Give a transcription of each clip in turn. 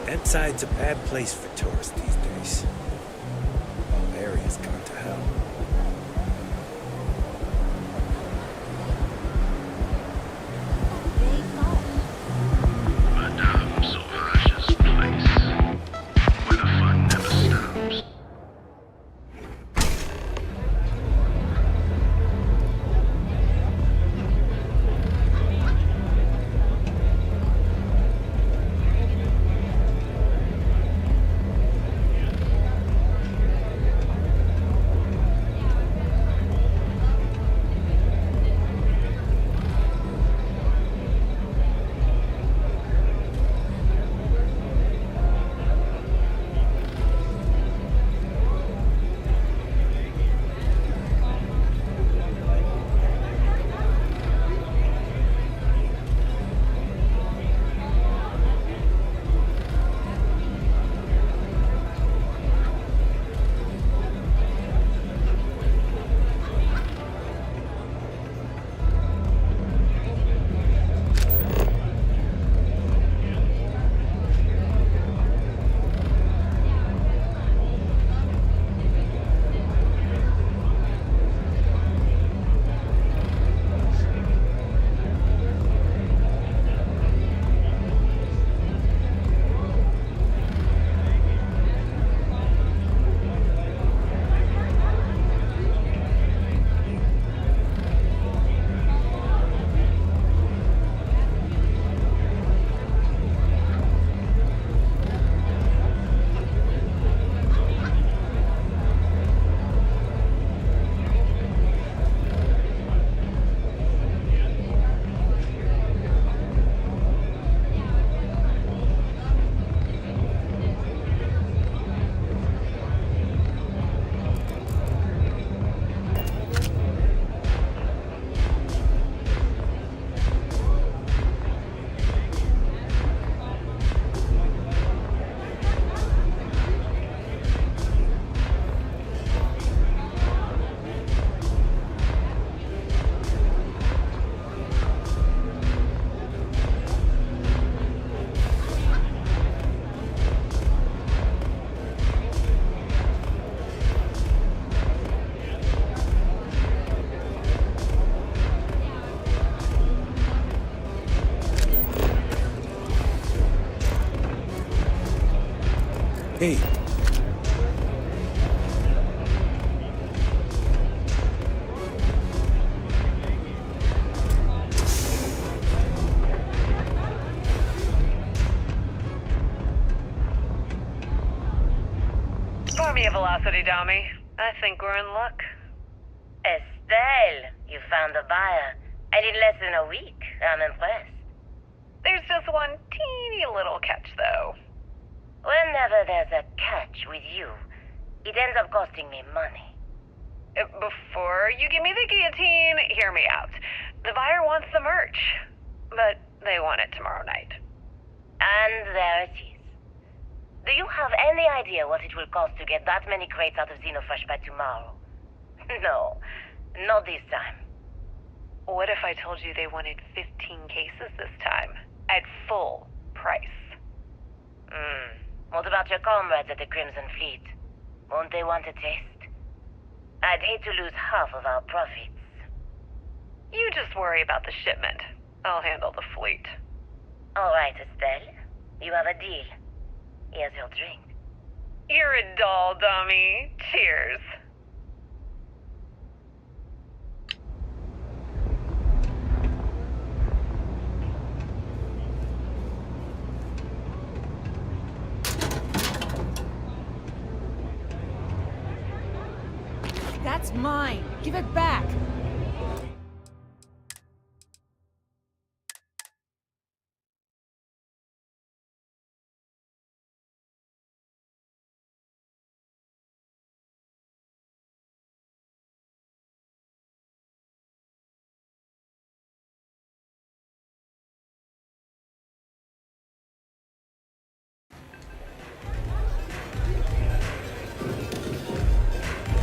Enside's a bad place for tourists these days. Whole area's gone to hell. Madame Sauvage's place, where the fun never stops. Hey. Pour me a velocity, dummy. I think we're in luck. Estelle, you found a buyer. And in less than a week. I'm impressed. There's just one teeny little catch, though. Whenever there's a catch with you, it ends up costing me money. Before you give me the guillotine, hear me out. The buyer wants the merch, but they want it tomorrow night. And there it is. Do you have any idea what it will cost to get that many crates out of Xenofresh by tomorrow? No, not this time. What if I told you they wanted 15 cases this time, at full price? What about your comrades at the Crimson Fleet? Won't they want a taste? I'd hate to lose half of our profits. You just worry about the shipment. I'll handle the fleet. All right, Estelle. You have a deal. Here's your drink. You're a doll, dummy. Cheers. That's mine. Give it back.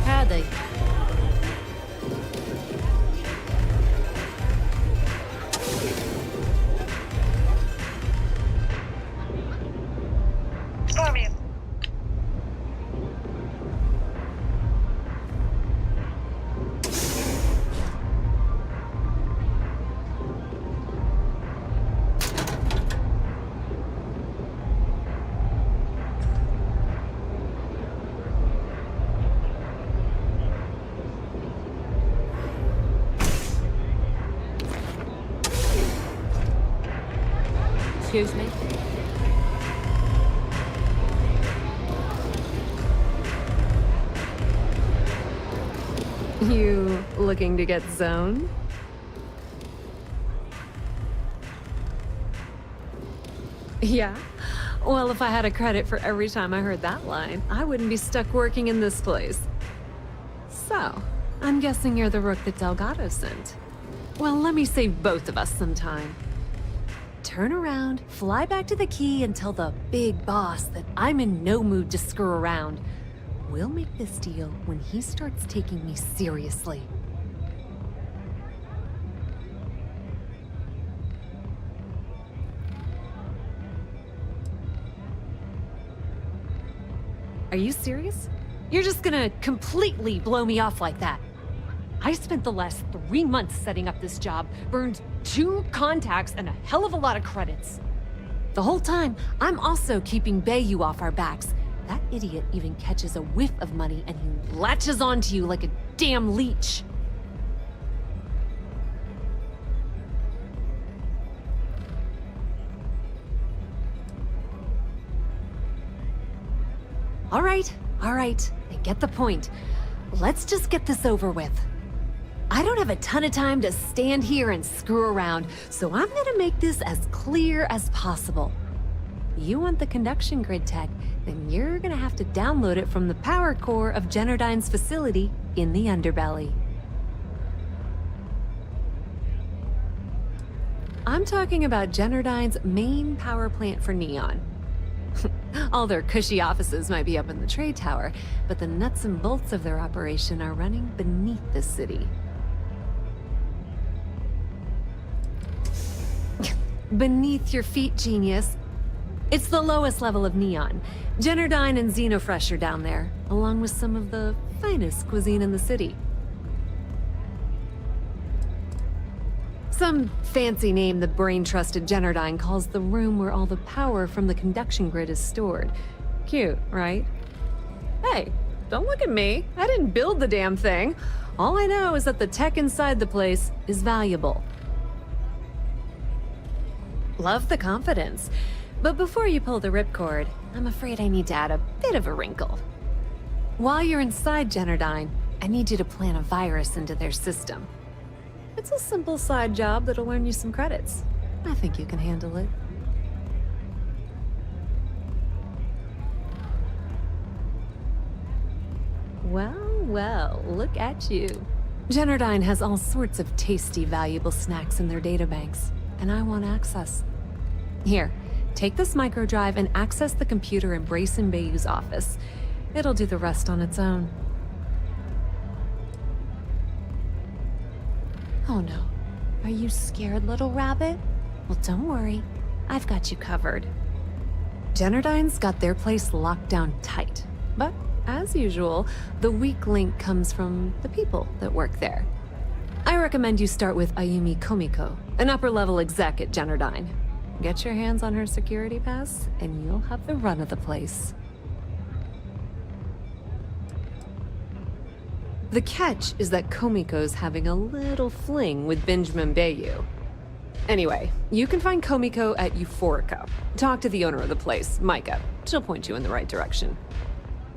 Howdy. Excuse me? You looking to get zoned? Yeah? Well, if I had a credit for every time I heard that line, I wouldn't be stuck working in this place. So, I'm guessing you're the rook that Delgado sent. Well, let me save both of us some time. Turn around, fly back to the key, and tell the big boss that I'm in no mood to screw around. We'll make this deal when he starts taking me seriously. Are you serious? You're just gonna completely blow me off like that? I spent the last 3 months setting up this job, burned 2 contacts and a hell of a lot of credits. The whole time, I'm also keeping Bayou off our backs. That idiot even catches a whiff of money and he latches onto you like a damn leech. All right, I get the point. Let's just get this over with. I don't have a ton of time to stand here and screw around, so I'm gonna make this as clear as possible. You want the conduction grid tech, then you're gonna have to download it from the power core of Generdyne's facility in the underbelly. I'm talking about Generdyne's main power plant for Neon. All their cushy offices might be up in the trade tower, but the nuts and bolts of their operation are running beneath the city. Beneath your feet, genius. It's the lowest level of Neon. Generdyne and Xenofresh are down there, along with some of the finest cuisine in the city. Some fancy name the brain-trusted Generdyne calls the room where all the power from the conduction grid is stored. Cute, right? Hey, don't look at me. I didn't build the damn thing. All I know is that the tech inside the place is valuable. Love the confidence. But before you pull the ripcord, I'm afraid I need to add a bit of a wrinkle. While you're inside Generdyne, I need you to plant a virus into their system. It's a simple side job that'll earn you some credits. I think you can handle it. Well, look at you. Generdyne has all sorts of tasty, valuable snacks in their databanks, and I want access. Here, take this microdrive and access the computer in Brace and Bayou's office. It'll do the rest on its own. Oh no. Are you scared, little rabbit? Well, don't worry. I've got you covered. Generdyne's got their place locked down tight. But, as usual, the weak link comes from the people that work there. I recommend you start with Ayumi Komiko, an upper-level exec at Generdyne. Get your hands on her security pass, and you'll have the run of the place. The catch is that Komiko's having a little fling with Benjamin Bayou. Anyway, you can find Komiko at Euphorica. Talk to the owner of the place, Micah. She'll point you in the right direction.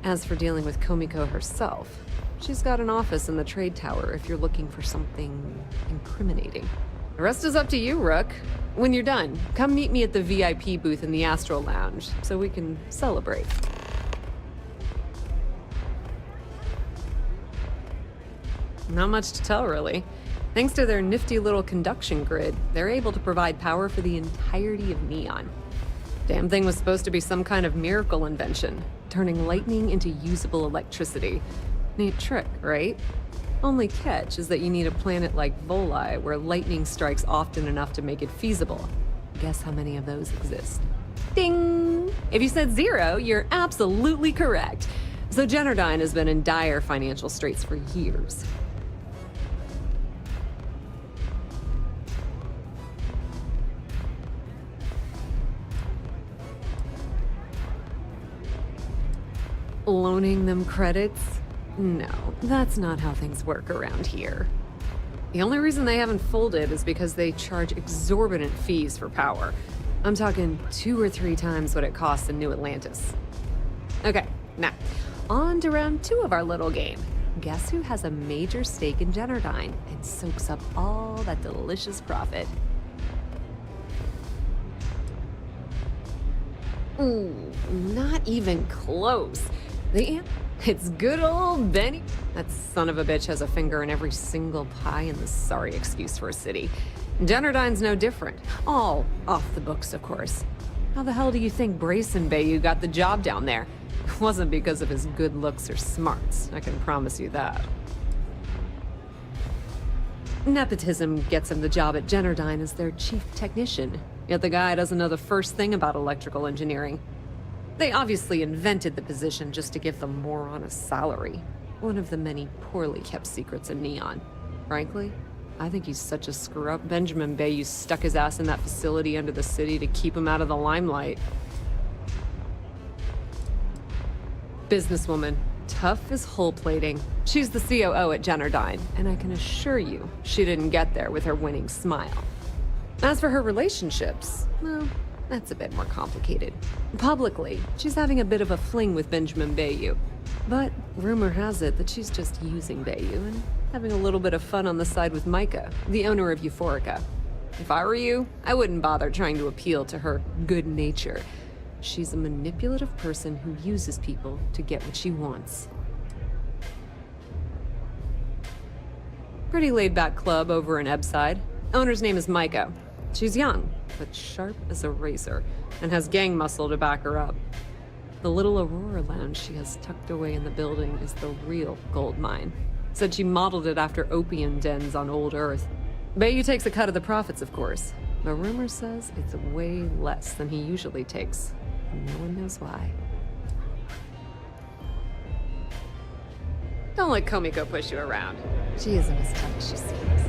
As for dealing with Komiko herself, she's got an office in the trade tower if you're looking for something incriminating. The rest is up to you, Rook. When you're done, come meet me at the VIP booth in the Astral Lounge so we can celebrate. Not much to tell, really. Thanks to their nifty little conduction grid, they're able to provide power for the entirety of Neon. Damn thing was supposed to be some kind of miracle invention, turning lightning into usable electricity. Neat trick, right? Only catch is that you need a planet like Voli, where lightning strikes often enough to make it feasible. Guess how many of those exist? Ding! If you said 0, you're absolutely correct. So Generdyne has been in dire financial straits for years. Loaning them credits? No, that's not how things work around here. The only reason they haven't folded is because they charge exorbitant fees for power. I'm talking 2 or 3 times what it costs in New Atlantis. Okay, now, on to round 2 of our little game. Guess who has a major stake in Generdyne and soaks up all that delicious profit? Ooh, not even close. It's good old Benny. That son of a bitch has a finger in every single pie in the sorry excuse for a city. Generdyne's no different. All off the books, of course. How the hell do you think Brayson Bayou got the job down there? It wasn't because of his good looks or smarts, I can promise you that. Nepotism gets him the job at Generdyne as their chief technician, yet the guy doesn't know the first thing about electrical engineering. They obviously invented the position just to give the moron a salary. One of the many poorly kept secrets in Neon. Frankly, I think he's such a screw-up. Benjamin Bayou stuck his ass in that facility under the city to keep him out of the limelight. Businesswoman, tough as hull plating. She's the COO at Generdyne, and I can assure you, she didn't get there with her winning smile. As for her relationships, well, that's a bit more complicated. Publicly, she's having a bit of a fling with Benjamin Bayou. But rumor has it that she's just using Bayou and having a little bit of fun on the side with Micah, the owner of Euphorica. If I were you, I wouldn't bother trying to appeal to her good nature. She's a manipulative person who uses people to get what she wants. Pretty laid-back club over in Ebbside. Owner's name is Micah. She's young, but sharp as a razor, and has gang muscle to back her up. The little Aurora lounge she has tucked away in the building is the real gold mine. Said she modeled it after opium dens on old Earth. Bayou takes a cut of the profits, of course, but rumor says it's way less than he usually takes. And no one knows why. Don't let Komiko push you around. She isn't as tough as she seems.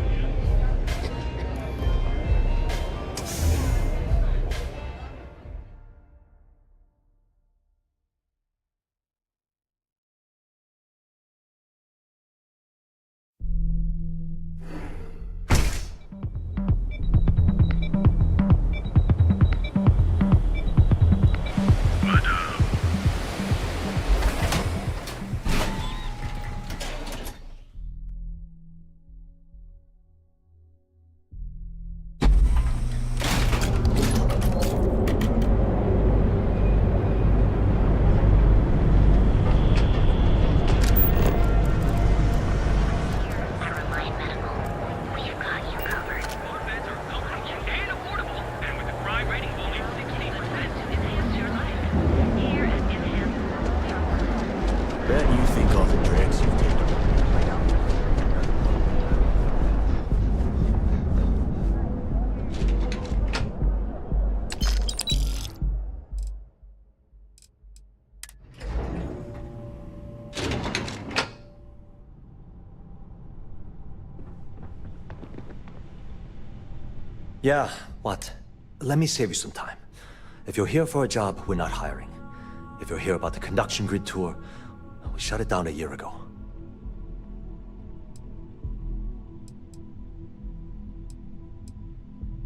Yeah, what? Let me save you some time. If you're here for a job, we're not hiring. If you're here about the conduction grid tour, we shut it down a year ago.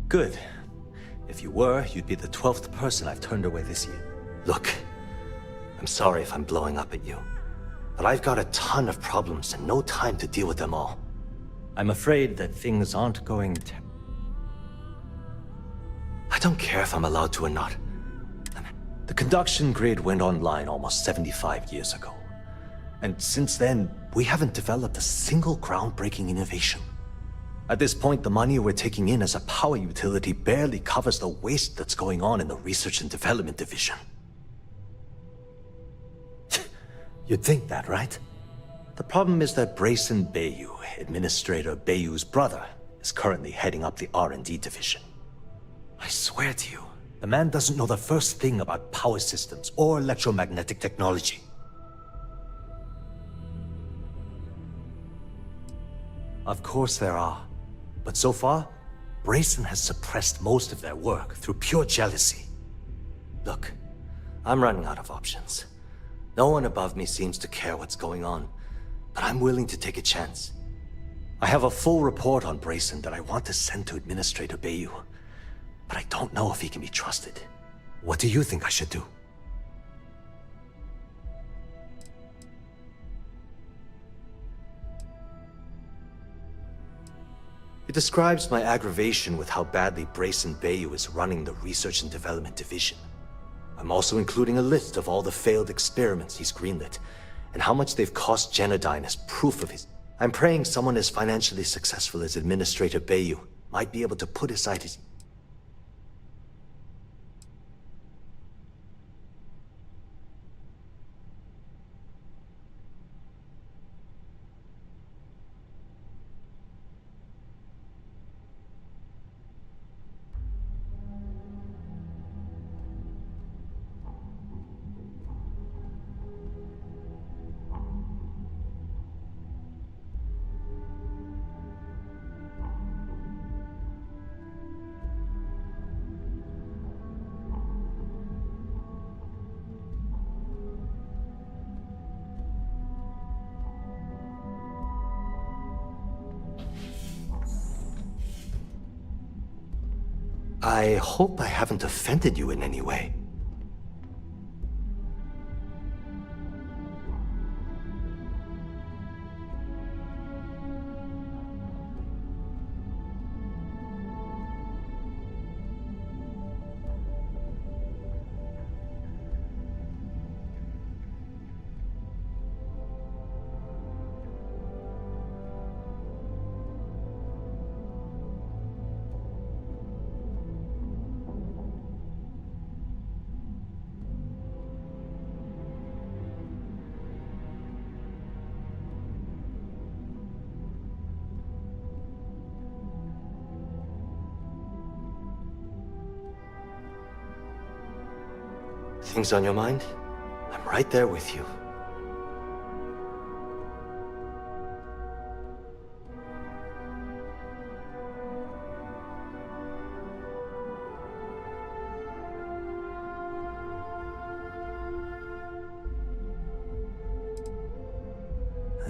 Good. If you were, you'd be the 12th person I've turned away this year. Look, I'm sorry if I'm blowing up at you, but I've got a ton of problems and no time to deal with them all. I'm afraid that things aren't going to... I don't care if I'm allowed to or not. The conduction grid went online almost 75 years ago. And since then, we haven't developed a single groundbreaking innovation. At this point, the money we're taking in as a power utility barely covers the waste that's going on in the research and development division. You'd think that, right? The problem is that Brayson Bayou, Administrator Bayou's brother, is currently heading up the R&D division. I swear to you, the man doesn't know the first thing about power systems or electromagnetic technology. Of course there are. But so far, Brayson has suppressed most of their work through pure jealousy. Look, I'm running out of options. No one above me seems to care what's going on, but I'm willing to take a chance. I have a full report on Brayson that I want to send to Administrator Bayou. but I don't know if he can be trusted. What do you think I should do? It describes my aggravation with how badly Brayson Bayou is running the Research and Development Division. I'm also including a list of all the failed experiments he's greenlit, and how much they've cost Genodyne as proof of his... I'm praying someone as financially successful as Administrator Bayou might be able to put aside his... I hope I haven't offended you in any way. Things on your mind? I'm right there with you.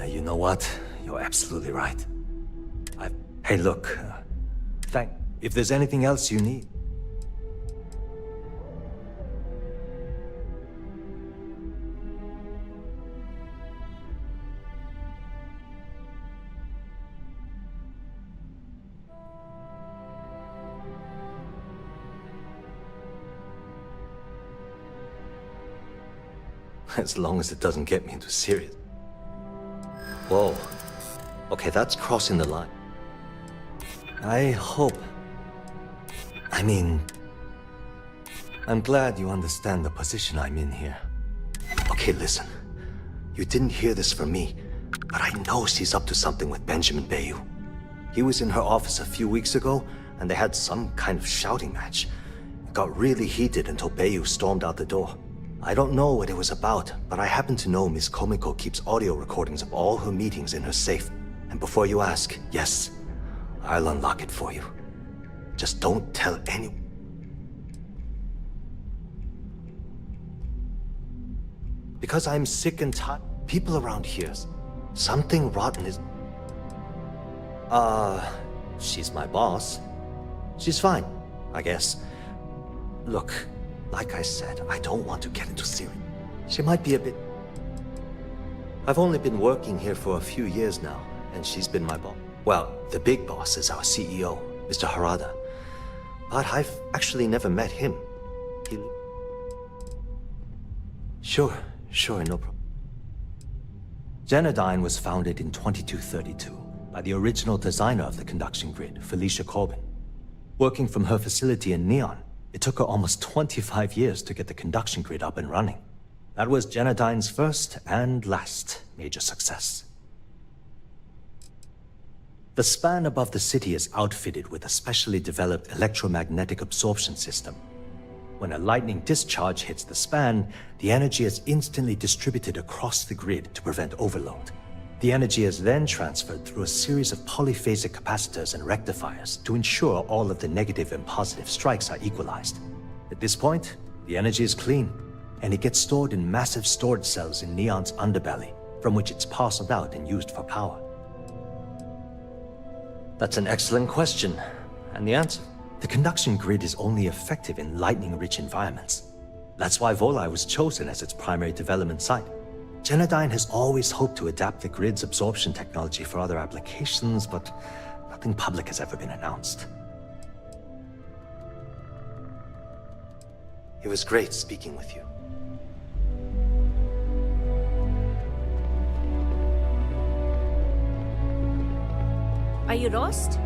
You know what? You're absolutely right. Hey, look. If there's anything else you need... As long as it doesn't get me into serious... Whoa. Okay, that's crossing the line. I hope... I'm glad you understand the position I'm in here. Okay, listen. You didn't hear this from me, but I know she's up to something with Benjamin Bayou. He was in her office a few weeks ago, and they had some kind of shouting match. It got really heated until Bayou stormed out the door. I don't know what it was about, but I happen to know Miss Komiko keeps audio recordings of all her meetings in her safe. And before you ask, yes, I'll unlock it for you. Just don't tell anyone. Because I'm sick and tired. People around here, something rotten is... she's my boss. She's fine, I guess. Look, like I said, I don't want to get into serious. She might be a bit... I've only been working here for a few years now, and she's been my boss. Well, the big boss is our CEO, Mr. Harada. But I've actually never met him. Sure, no problem. Genodyne was founded in 2232 by the original designer of the conduction grid, Felicia Corbin. Working from her facility in Neon, it took her almost 25 years to get the conduction grid up and running. That was Genodyne's first and last major success. The span above the city is outfitted with a specially developed electromagnetic absorption system. When a lightning discharge hits the span, the energy is instantly distributed across the grid to prevent overload. The energy is then transferred through a series of polyphasic capacitors and rectifiers to ensure all of the negative and positive strikes are equalized. At this point, the energy is clean, and it gets stored in massive storage cells in Neon's underbelly, from which it's parceled out and used for power. That's an excellent question, and the answer? The conduction grid is only effective in lightning-rich environments. That's why Volai was chosen as its primary development site. Genodyne has always hoped to adapt the grid's absorption technology for other applications, but nothing public has ever been announced. It was great speaking with you. Are you lost?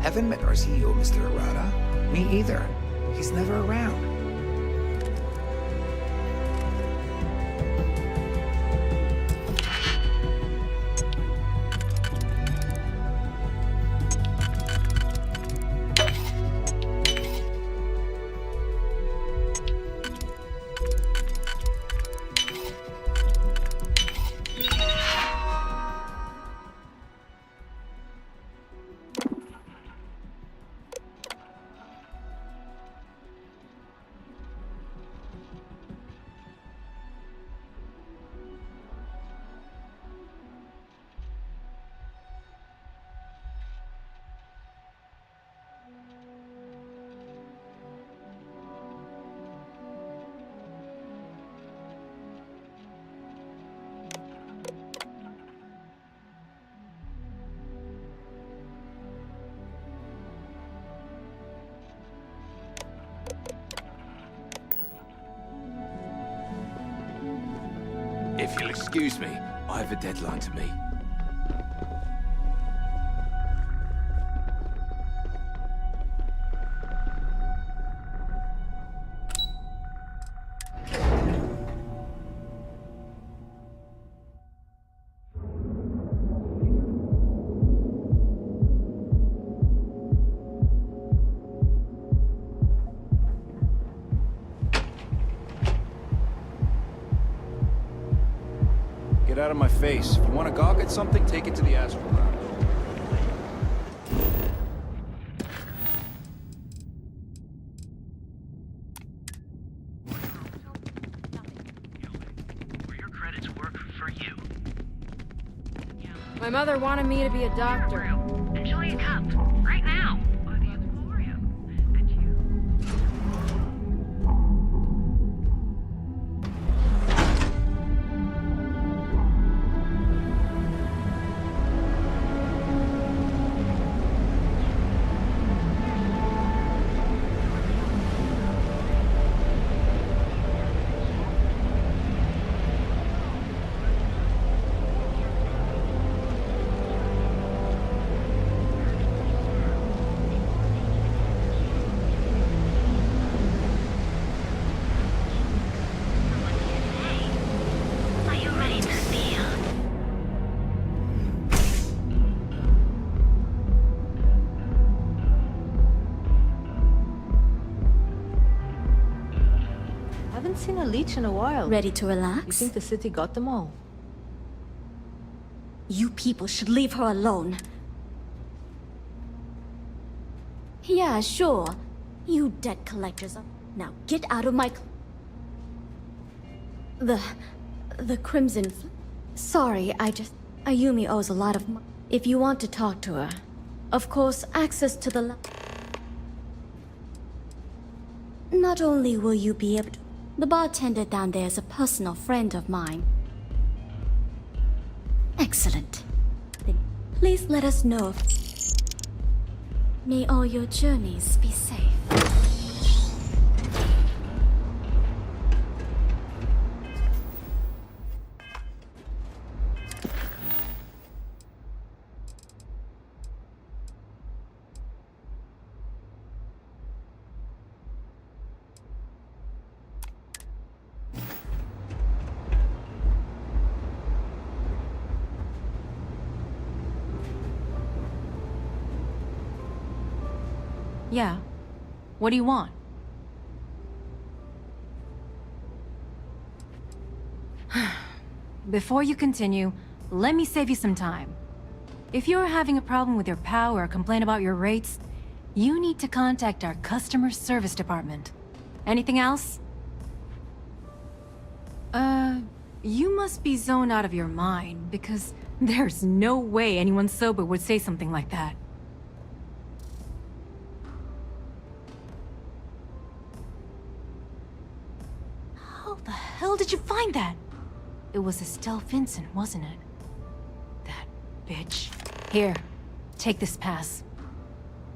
Haven't met Arceo, Mr. Arata. Me either. He's never around. If you'll excuse me, I have a deadline to meet. Get out of my face. If you want to gawk at something, take it to the astral realm. Where your credits work for you. My mother wanted me to be a doctor. Enjoy a cup right now. By the Emporium. And you. Are you ready to feel? Haven't seen a leech in a while. Ready to You relax? think the city got them all? You people should leave her alone. Yeah, sure. You debt collectors. Now get out of my... The Crimson... Sorry, Ayumi owes a lot of money. If you want to talk to her, of course, access to the... Not only will you be able to... The bartender down there is a personal friend of mine. Excellent. Then please let us know if... May all your journeys be safe. Yeah. What do you want? Before you continue, let me save you some time. If you're having a problem with your POW or complain about your rates, you need to contact our customer service department. Anything else? You must be zoned out of your mind, because there's no way anyone sober would say something like that. How the hell did you find that? It was Estelle Vincent, wasn't it? That bitch. Here, take this pass.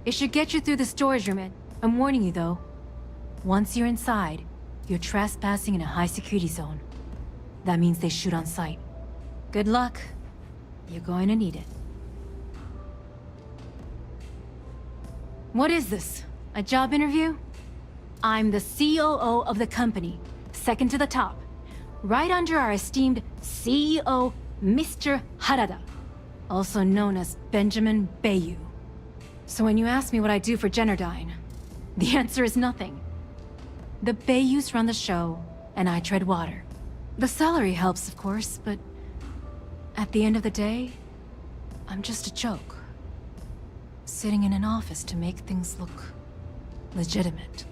It should get you through the storage room. I'm warning you, though. Once you're inside, you're trespassing in a high-security zone. That means they shoot on sight. Good luck. You're going to need it. What is this? A job interview? I'm the COO of the company, second to the top. Right under our esteemed CEO, Mr. Harada, also known as Benjamin Bayou. So when you ask me what I do for Generdyne, the answer is nothing. The Bayous run the show, and I tread water. The salary helps, of course, but at the end of the day, I'm just a joke. Sitting in an office to make things look legitimate.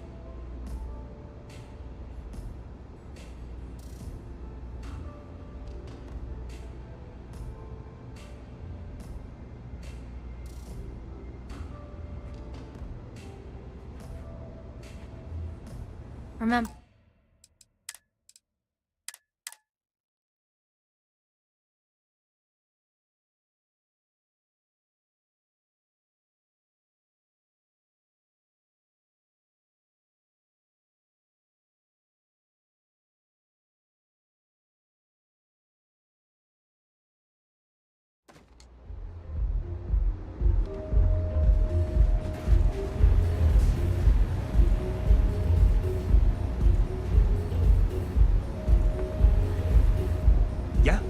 Remember... Yeah?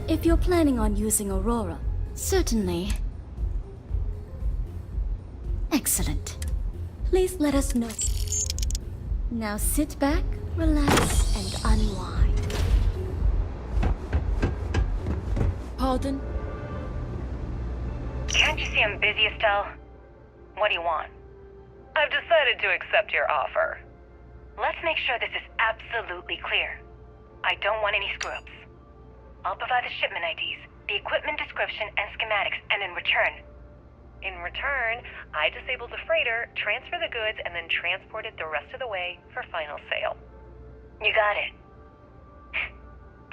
If you're planning on using Aurora, certainly. Excellent. Please let us know. Now sit back, relax, and unwind. Pardon? Can't you see I'm busy, Estelle? What do you want? I've decided to accept your offer. Let's make sure this is absolutely clear. I don't want any screw-ups. I'll provide the shipment IDs, the equipment description, and schematics, and in return, I disable the freighter, transfer the goods, and then transport it the rest of the way for final sale. You got it.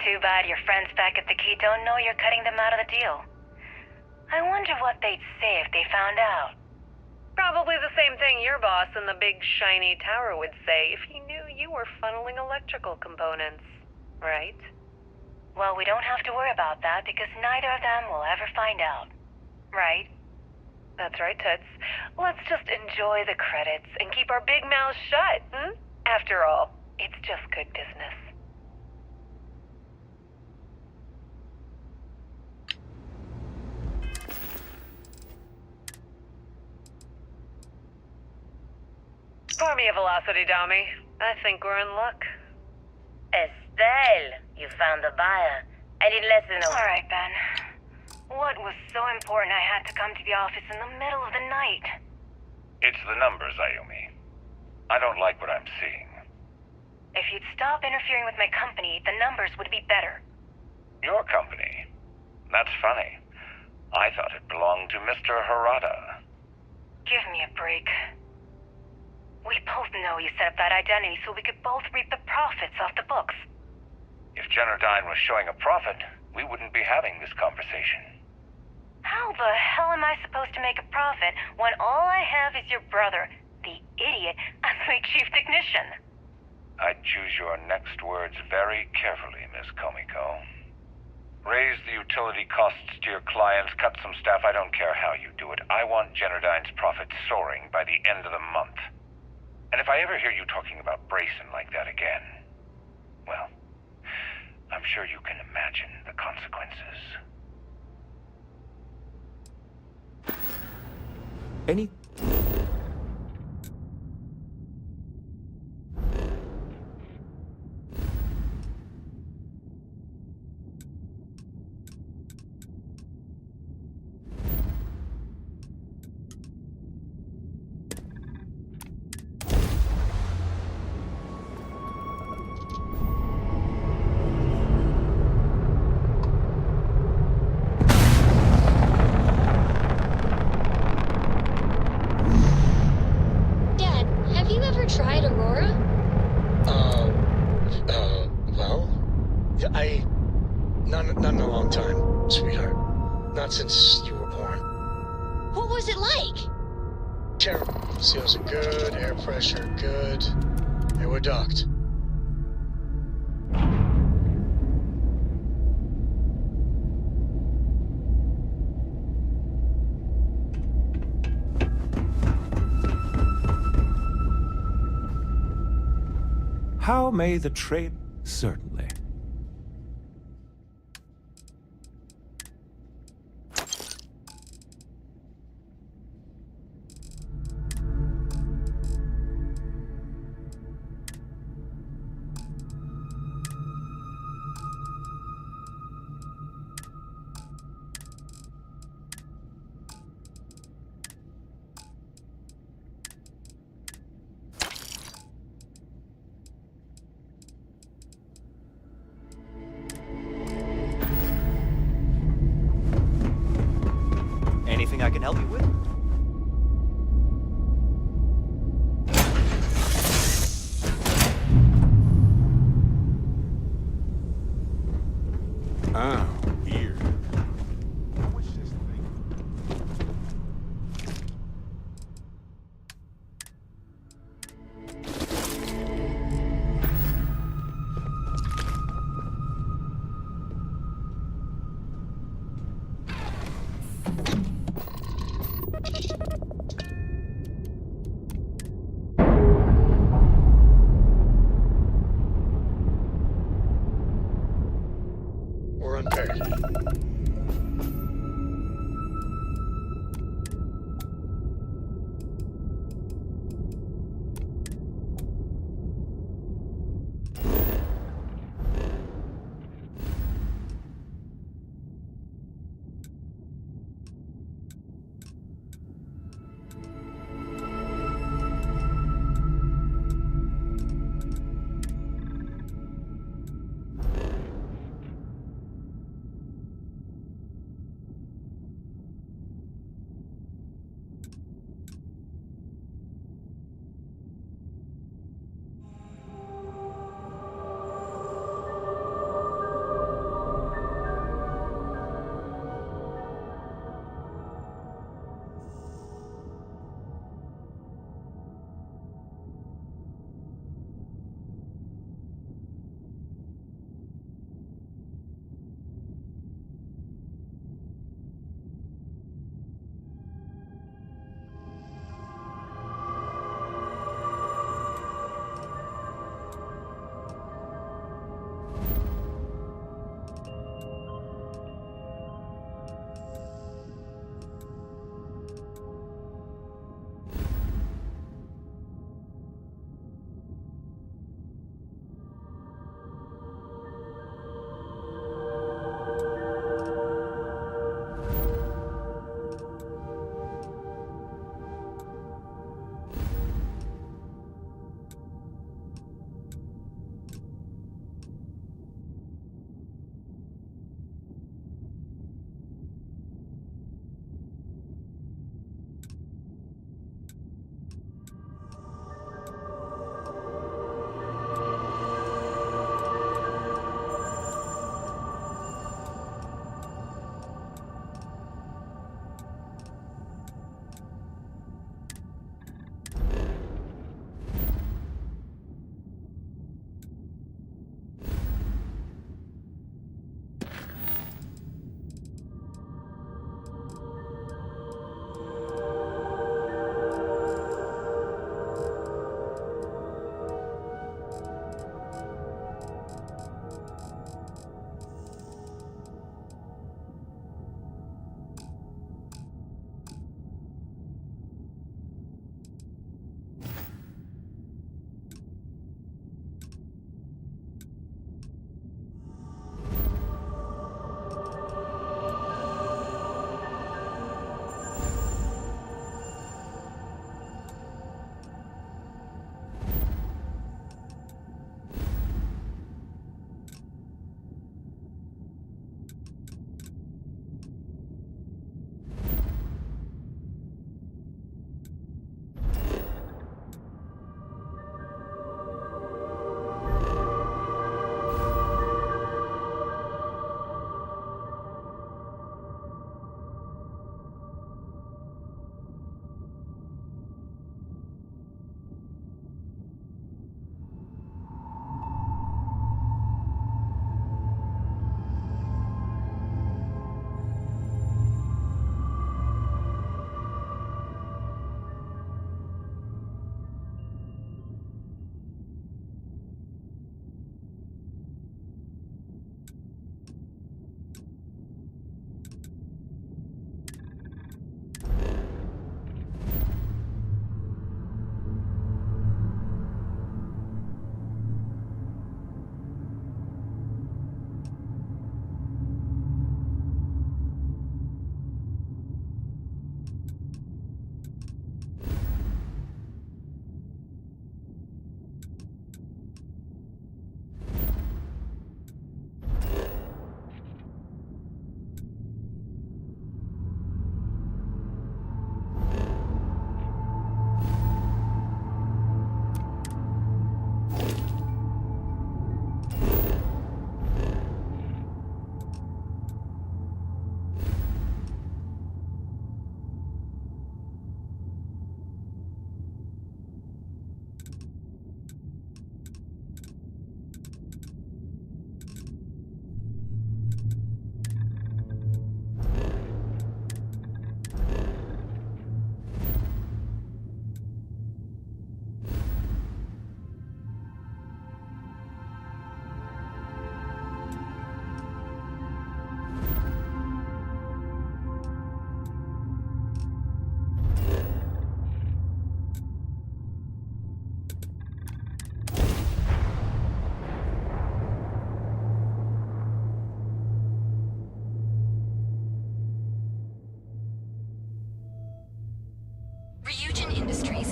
Too bad your friends back at the Key don't know you're cutting them out of the deal. I wonder what they'd say if they found out. Probably the same thing your boss in the big shiny tower would say if he knew you were funneling electrical components, right? Well, we don't have to worry about that because neither of them will ever find out. Right? That's right, Toots. Let's just enjoy the credits and keep our big mouths shut, hmm? After all, it's just good business. Pour me a velocity, Dami. I think we're in luck. Estelle, you found the buyer. I need less than a... All right, Ben. What was so important I had to come to the office in the middle of the night? It's the numbers, Ayumi. I don't like what I'm seeing. If you'd stop interfering with my company, the numbers would be better. Your company? That's funny. I thought it belonged to Mr. Harada. Give me a break. We both know you set up that identity so we could both reap the profits off the books. If Generdyne was showing a profit, we wouldn't be having this conversation. How the hell am I supposed to make a profit when all I have is your brother, the idiot, as my chief technician? I'd choose your next words very carefully, Miss Komiko. Raise the utility costs to your clients, cut some staff, I don't care how you do it. I want Generdyne's profits soaring by the end of the month. And if I ever hear you talking about Brayson like that again, well, I'm sure you can imagine the consequences. Not in a long time, sweetheart. Not since you were born. What was it like? Terrible. Seals are good, air pressure good. They were docked. How may the trade... Certainly. Anything I can help you with? Ah, weird.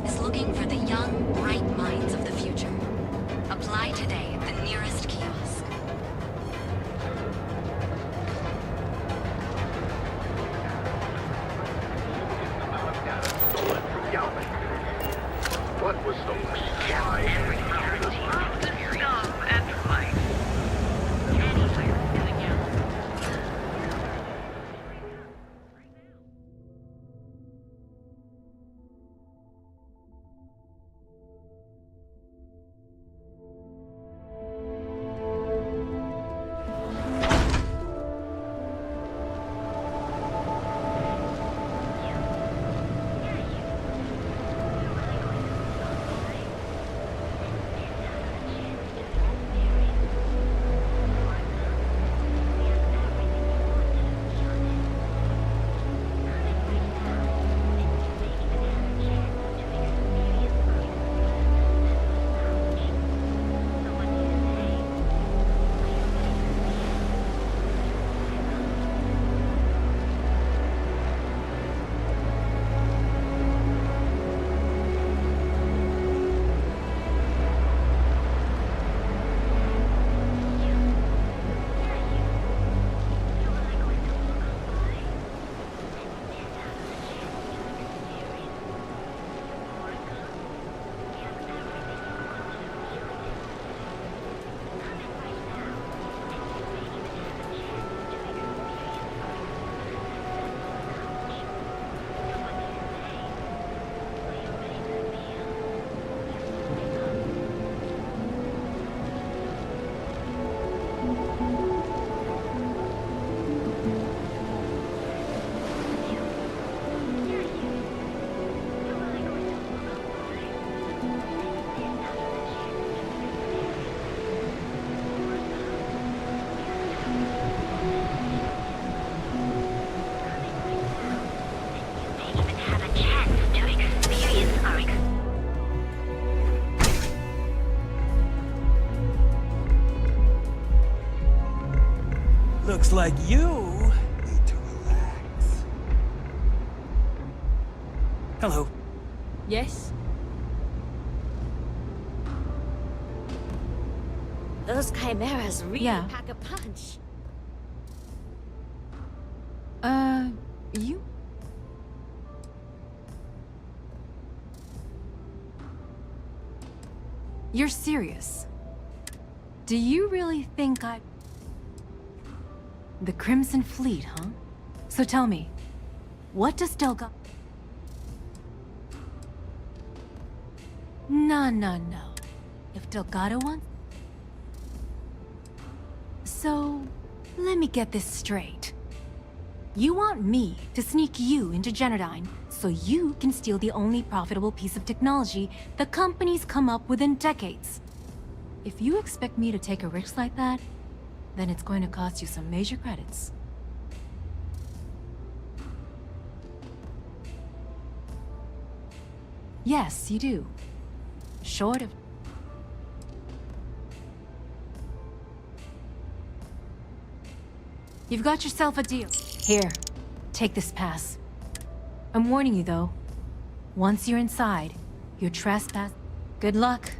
is looking for the young, bright minds of the future. Apply today at the nearest kiosk. What was the why? Scum and light. Looks like you need to relax. Hello. Yes? Those chimeras really Yeah. pack a punch. You? You're serious? Do you really think The Crimson Fleet, huh? So tell me, what does Delgado... No. If Delgado wants... So, let me get this straight. You want me to sneak you into Genodyne so you can steal the only profitable piece of technology the company's come up with in decades. If you expect me to take a risk like that, then it's going to cost you some major credits. Yes, you do. Short of... You've got yourself a deal. Here, take this pass. I'm warning you, though. Once you're inside, you're trespass. Good luck.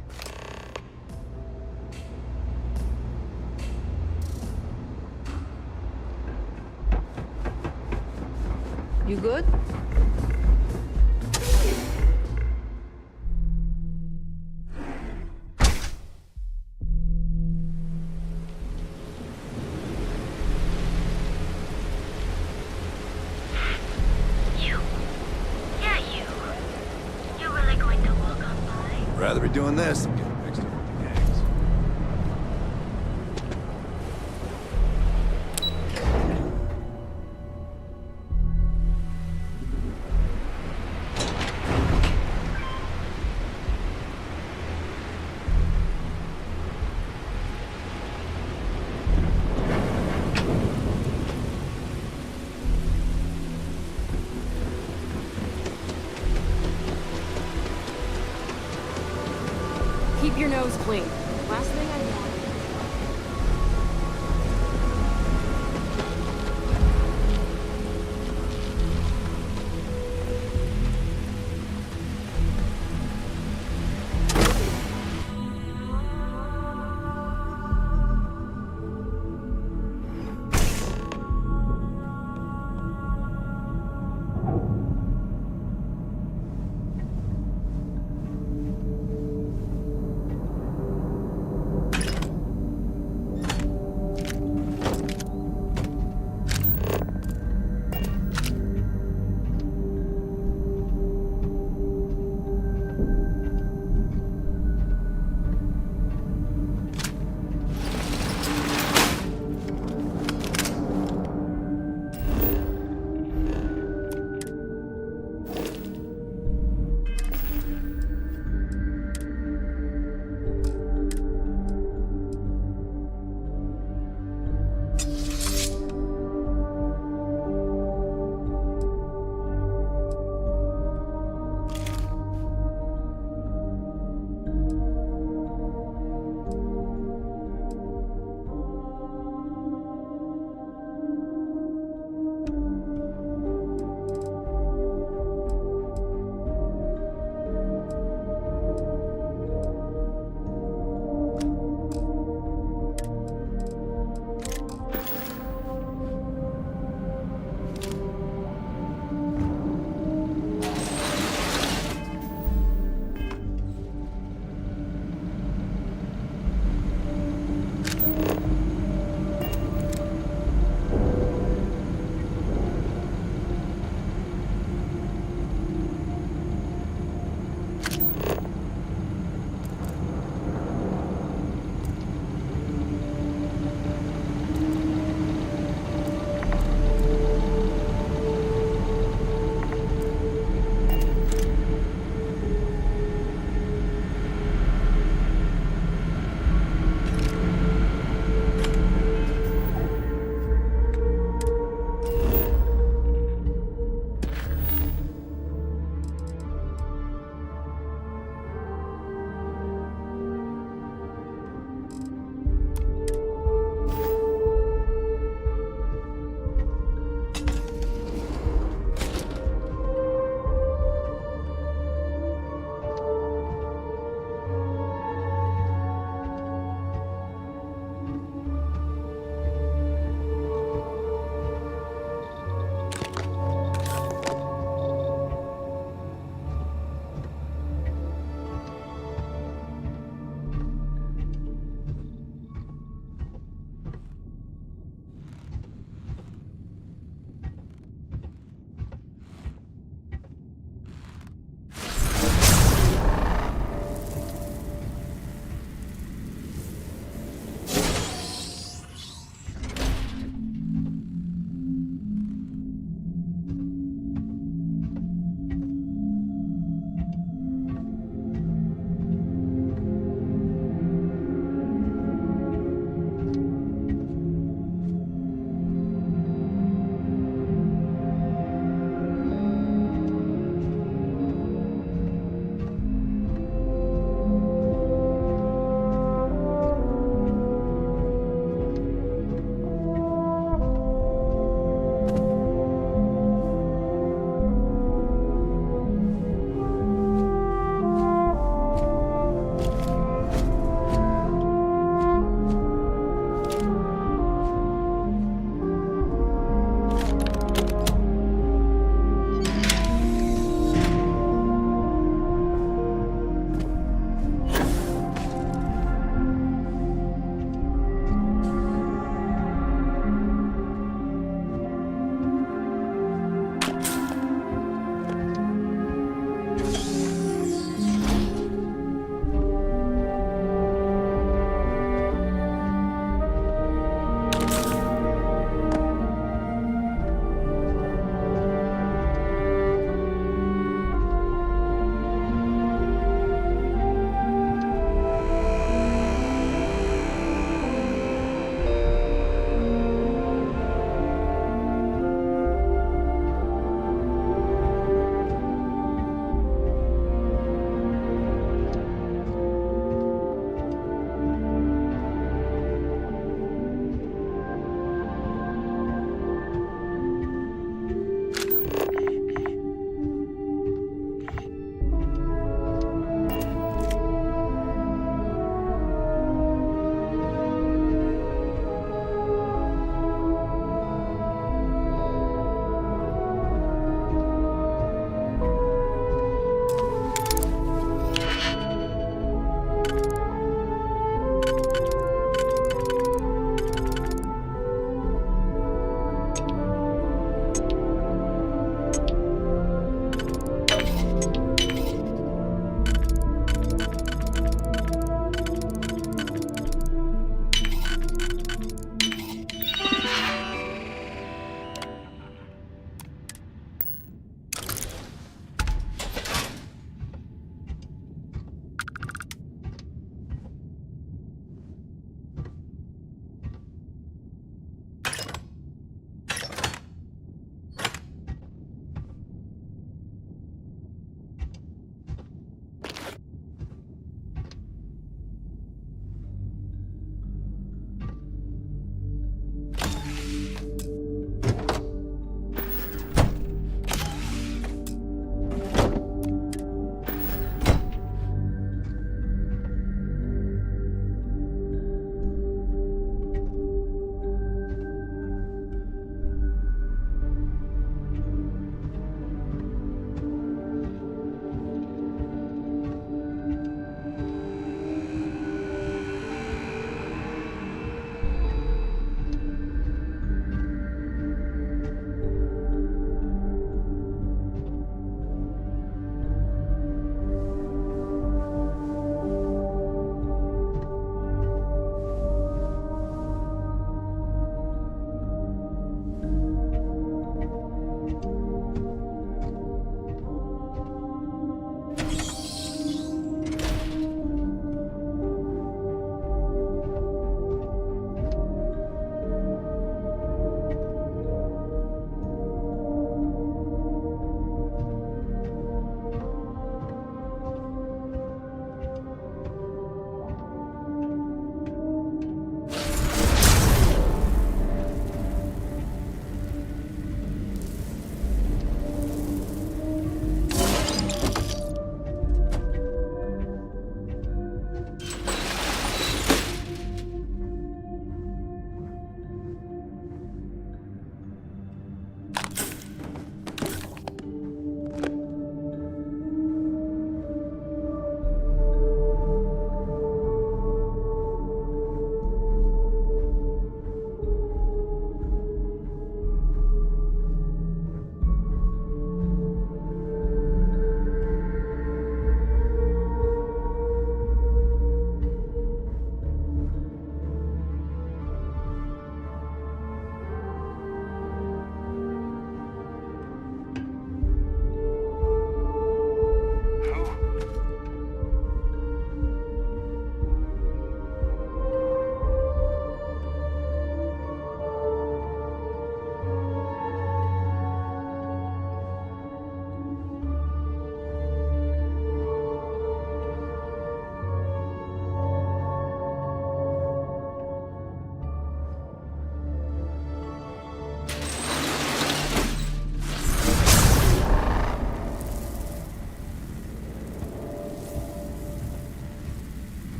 You good? Rather be doing this than getting mixed up with the gangs. Keep your nose clean. Last thing I want.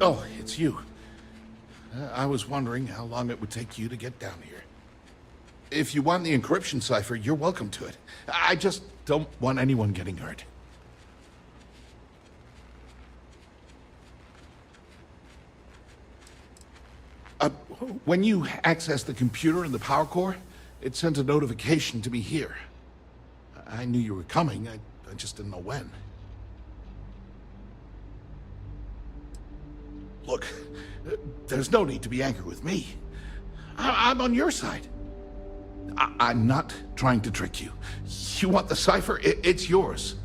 Oh, it's you. I was wondering how long it would take you to get down here. If you want the encryption cipher, you're welcome to it. I just don't want anyone getting hurt. When you access the computer in the power core, it sends a notification to me here. I knew you were coming, I just didn't know when. Look, there's no need to be angry with me. I'm on your side. I'm not trying to trick you. You want the cipher? It's yours.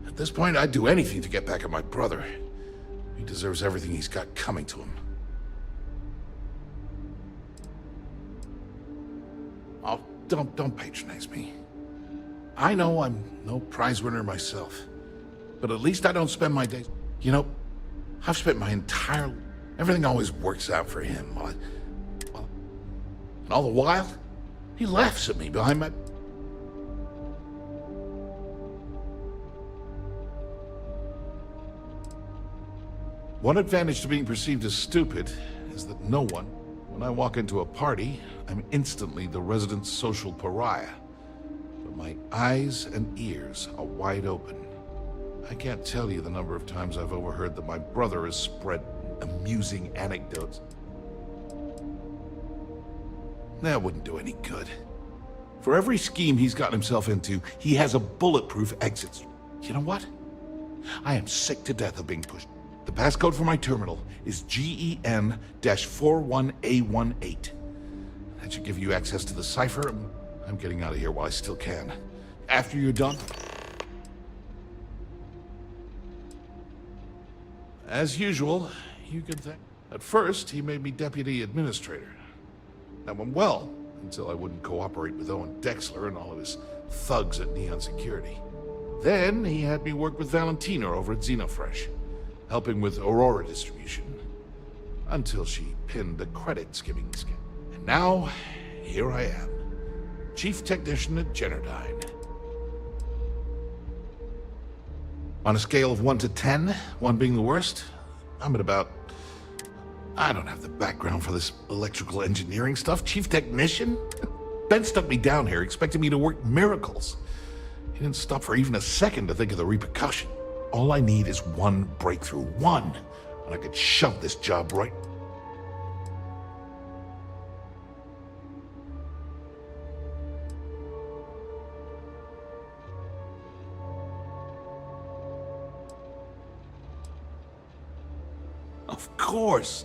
At this point, I'd do anything to get back at my brother. He deserves everything he's got coming to him. Oh, don't patronize me. I know I'm no prize winner myself, but at least I don't spend my days... You know, I've spent my entire... Everything always works out for him. And all the while, he laughs at me behind my... One advantage to being perceived as stupid is that no one, when I walk into a party, I'm instantly the resident social pariah. But my eyes and ears are wide open. I can't tell you the number of times I've overheard that my brother has spread amusing anecdotes. That wouldn't do any good. For every scheme he's gotten himself into, he has a bulletproof exit. You know what? I am sick to death of being pushed. The passcode for my terminal is GEN-41A18. That should give you access to the cipher. I'm getting out of here while I still can. After you're done... As usual, you can thank... At first, he made me deputy administrator. That went well, until I wouldn't cooperate with Owen Dexler and all of his thugs at Neon Security. Then, he had me work with Valentina over at Xenofresh, helping with Aurora distribution, until she pinned a credit skimming scam. And now, here I am, chief technician at Generdyne. On a scale of 1 to 10, 1 being the worst, I'm at about... I don't have the background for this electrical engineering stuff. Chief technician? Ben stuck me down here expecting me to work miracles. He didn't stop for even a second to think of the repercussion. All I need is one breakthrough. One! And I could shove this job right... Of course!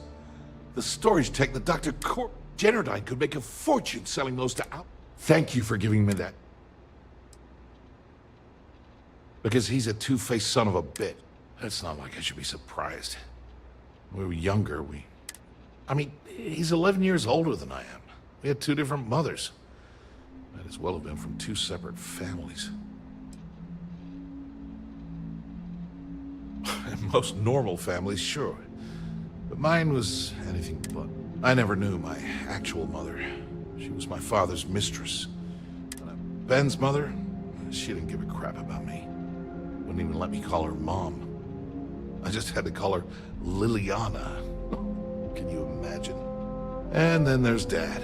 The storage tech that Dr. Generdyne could make a fortune selling those to out. Thank you for giving me that. Because he's a two-faced son of a bitch. It's not like I should be surprised. When we were younger, I mean, he's 11 years older than I am. We had 2 different mothers. Might as well have been from 2 separate families. Most normal families, sure. But mine was anything but. I never knew my actual mother. She was my father's mistress. Ben's mother, she didn't give a crap about me. Wouldn't even let me call her Mom. I just had to call her Liliana. Can you imagine? And then there's Dad.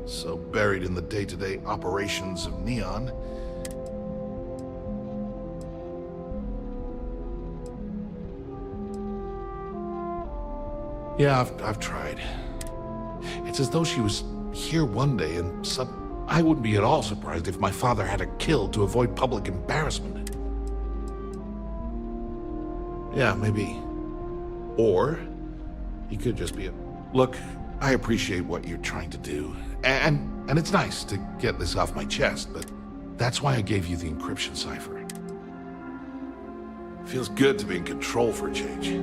So buried in the day-to-day operations of Neon. Yeah, I've tried. It's as though she was here one day and I wouldn't be at all surprised if my father had her killed to avoid public embarrassment. Yeah, maybe. Or he could just be a... Look, I appreciate what you're trying to do. And it's nice to get this off my chest, but that's why I gave you the encryption cipher. Feels good to be in control for a change.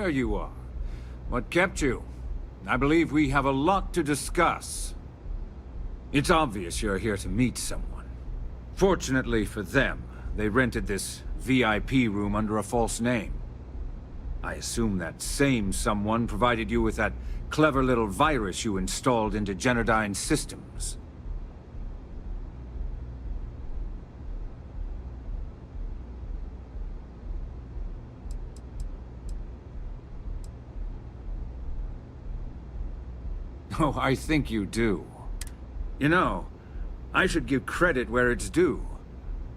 there you are. What kept you? I believe we have a lot to discuss. It's obvious you're here to meet someone. Fortunately for them, they rented this VIP room under a false name. I assume that same someone provided you with that clever little virus you installed into Generdyne's systems. Oh, I think you do. You know, I should give credit where it's due.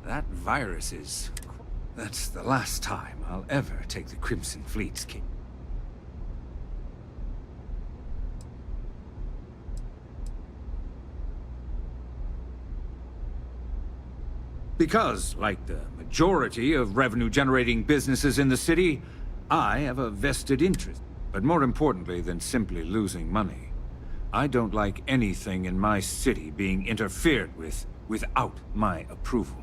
That virus is... That's the last time I'll ever take the Crimson Fleet's key. Because, like the majority of revenue-generating businesses in the city, I have a vested interest. But more importantly than simply losing money, I don't like anything in my city being interfered with without my approval.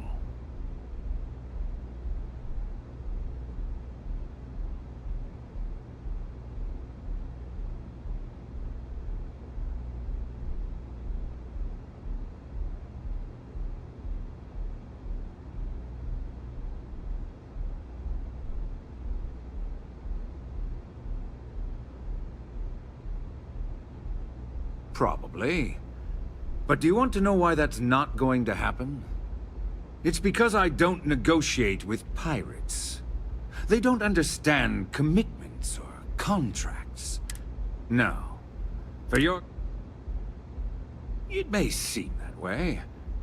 Probably. But do you want to know why that's not going to happen? It's because I don't negotiate with pirates. They don't understand commitments or contracts. No. For your... It may seem that way,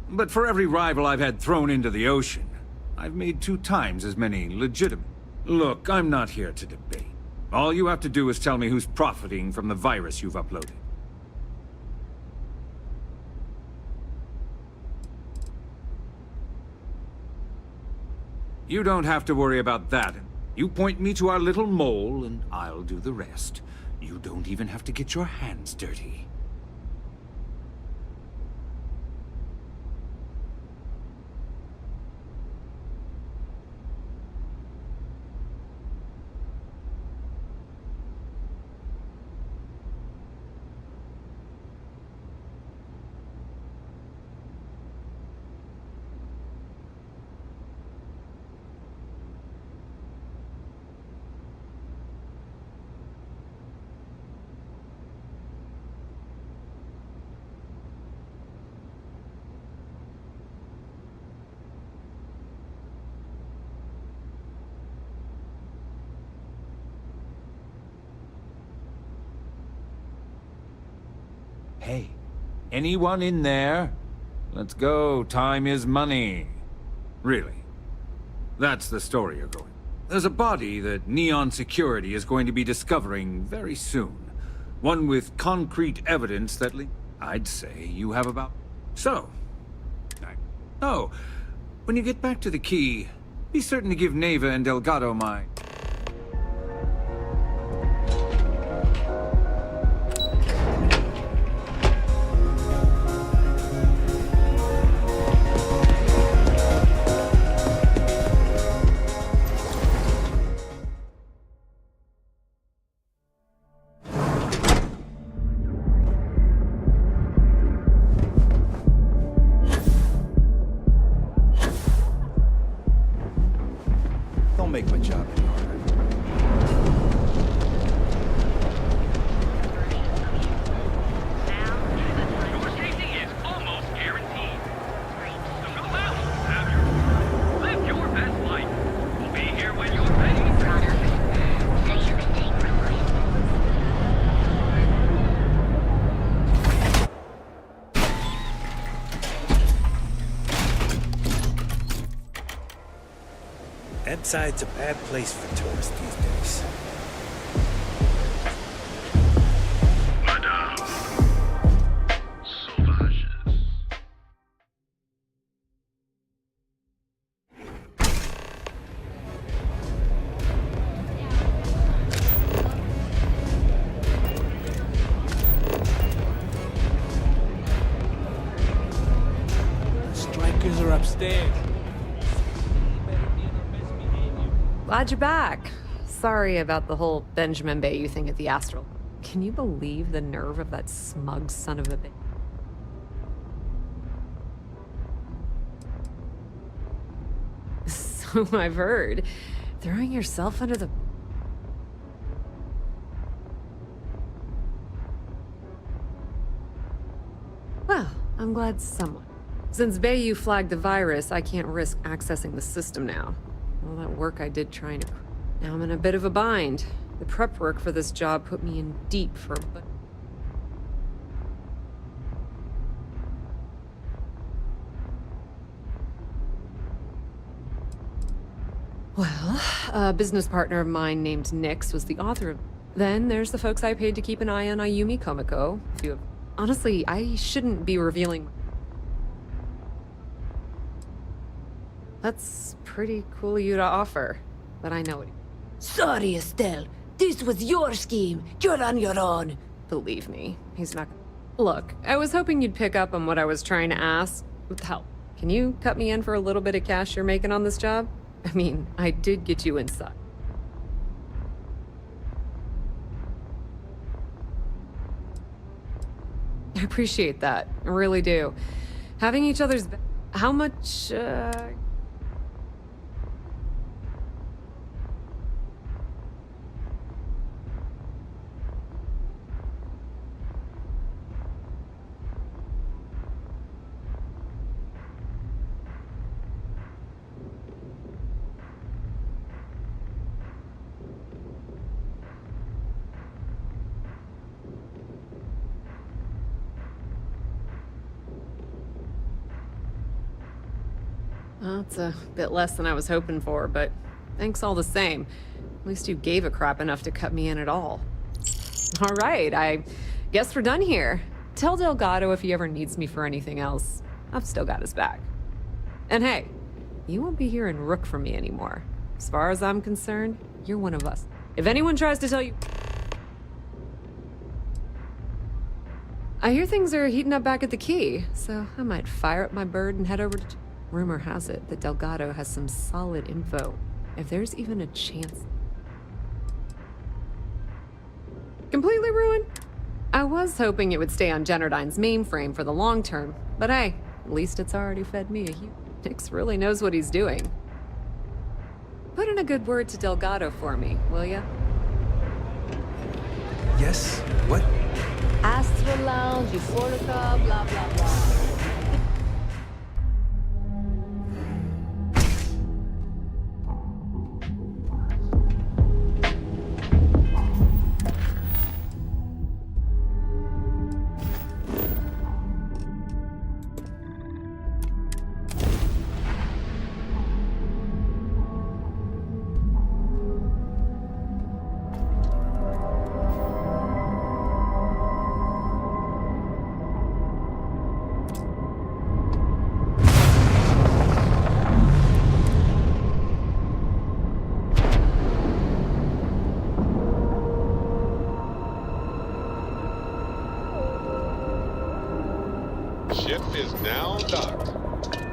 but for every rival I've had thrown into the ocean, I've made 2 times as many legitimate. Look, I'm not here to debate. All you have to do is tell me who's profiting from the virus you've uploaded. You don't have to worry about that. You point me to our little mole, and I'll do the rest. You don't even have to get your hands dirty. Hey, anyone in there? Let's go, time is money. Really. That's the story you're going. There's a body that Neon Security is going to be discovering very soon. One with concrete evidence that I'd say you have about... So... Oh, when you get back to the key, be certain to give Neva and Delgado my... Don't make my job any harder. Your safety is almost guaranteed. So go out, have your... live your best life. We'll be here when you're ready. Edside's a bad place for tourists these days. Strikers are upstairs. Glad you're back. Sorry about the whole Benjamin Bayou thing at the Astral. Can you believe the nerve of that smug son of a bitch? So I've heard. Throwing yourself under the... Well, I'm glad someone. Since Bayou flagged the virus, I can't risk accessing the system now. All that work I did trying to... Now I'm in a bit of a bind. The prep work for this job put me in deep for... Well, a business partner of mine named Nix was the author of... Then there's the folks I paid to keep an eye on Ayumi Komiko. Honestly, I shouldn't be revealing... That's pretty cool of you to offer, but I know it. Sorry, Estelle. This was your scheme. You're on your own. Believe me, he's not... Look, I was hoping you'd pick up on what I was trying to ask. With help. Can you cut me in for a little bit of cash you're making on this job? I mean, I did get you inside. I appreciate that. I really do. Having each other's... How much, Well, it's a bit less than I was hoping for, but thanks all the same. At least you gave a crap enough to cut me in at all. All right, I guess we're done here. Tell Delgado if he ever needs me for anything else. I've still got his back. And hey, you won't be hearing Rook from me anymore. As far as I'm concerned, you're one of us. If anyone tries to tell you... I hear things are heating up back at the Key, so I might fire up my bird and head over to... Rumor has it that Delgado has some solid info. If there's even a chance... Completely ruined? I was hoping it would stay on Generdyne's mainframe for the long term, but hey, at least it's already fed me a huge... Nix really knows what he's doing. Put in a good word to Delgado for me, will ya? Yes? What? Astro Lounge, Euphorica, blah, blah, blah. Ship is now docked.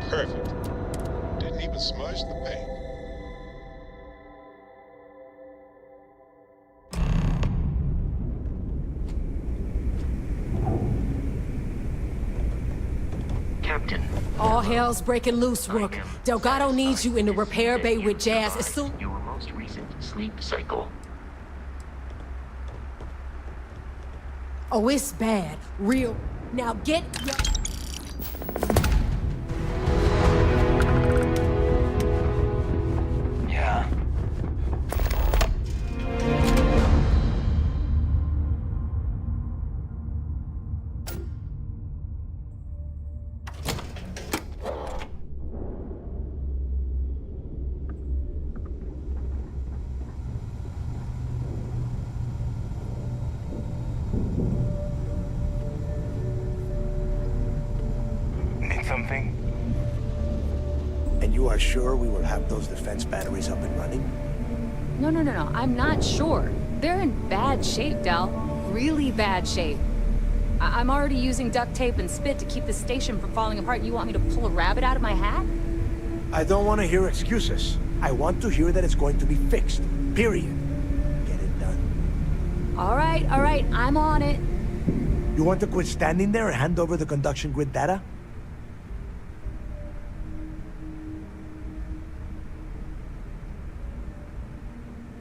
Perfect. Didn't even smudge the paint. Captain. All hell's breaking loose, Rook. Delgado needs you in the repair bay with Jazz as soon... Your most recent sleep cycle. Oh, it's bad. Real. Now get your... Yeah. Something? And you are sure we will have those defense batteries up and running? No. I'm not sure. They're in bad shape, Del. Really bad shape. I'm already using duct tape and spit to keep the station from falling apart. You want me to pull a rabbit out of my hat? I don't want to hear excuses. I want to hear that it's going to be fixed. Period. All right, I'm on it. You want to quit standing there and hand over the conduction grid data?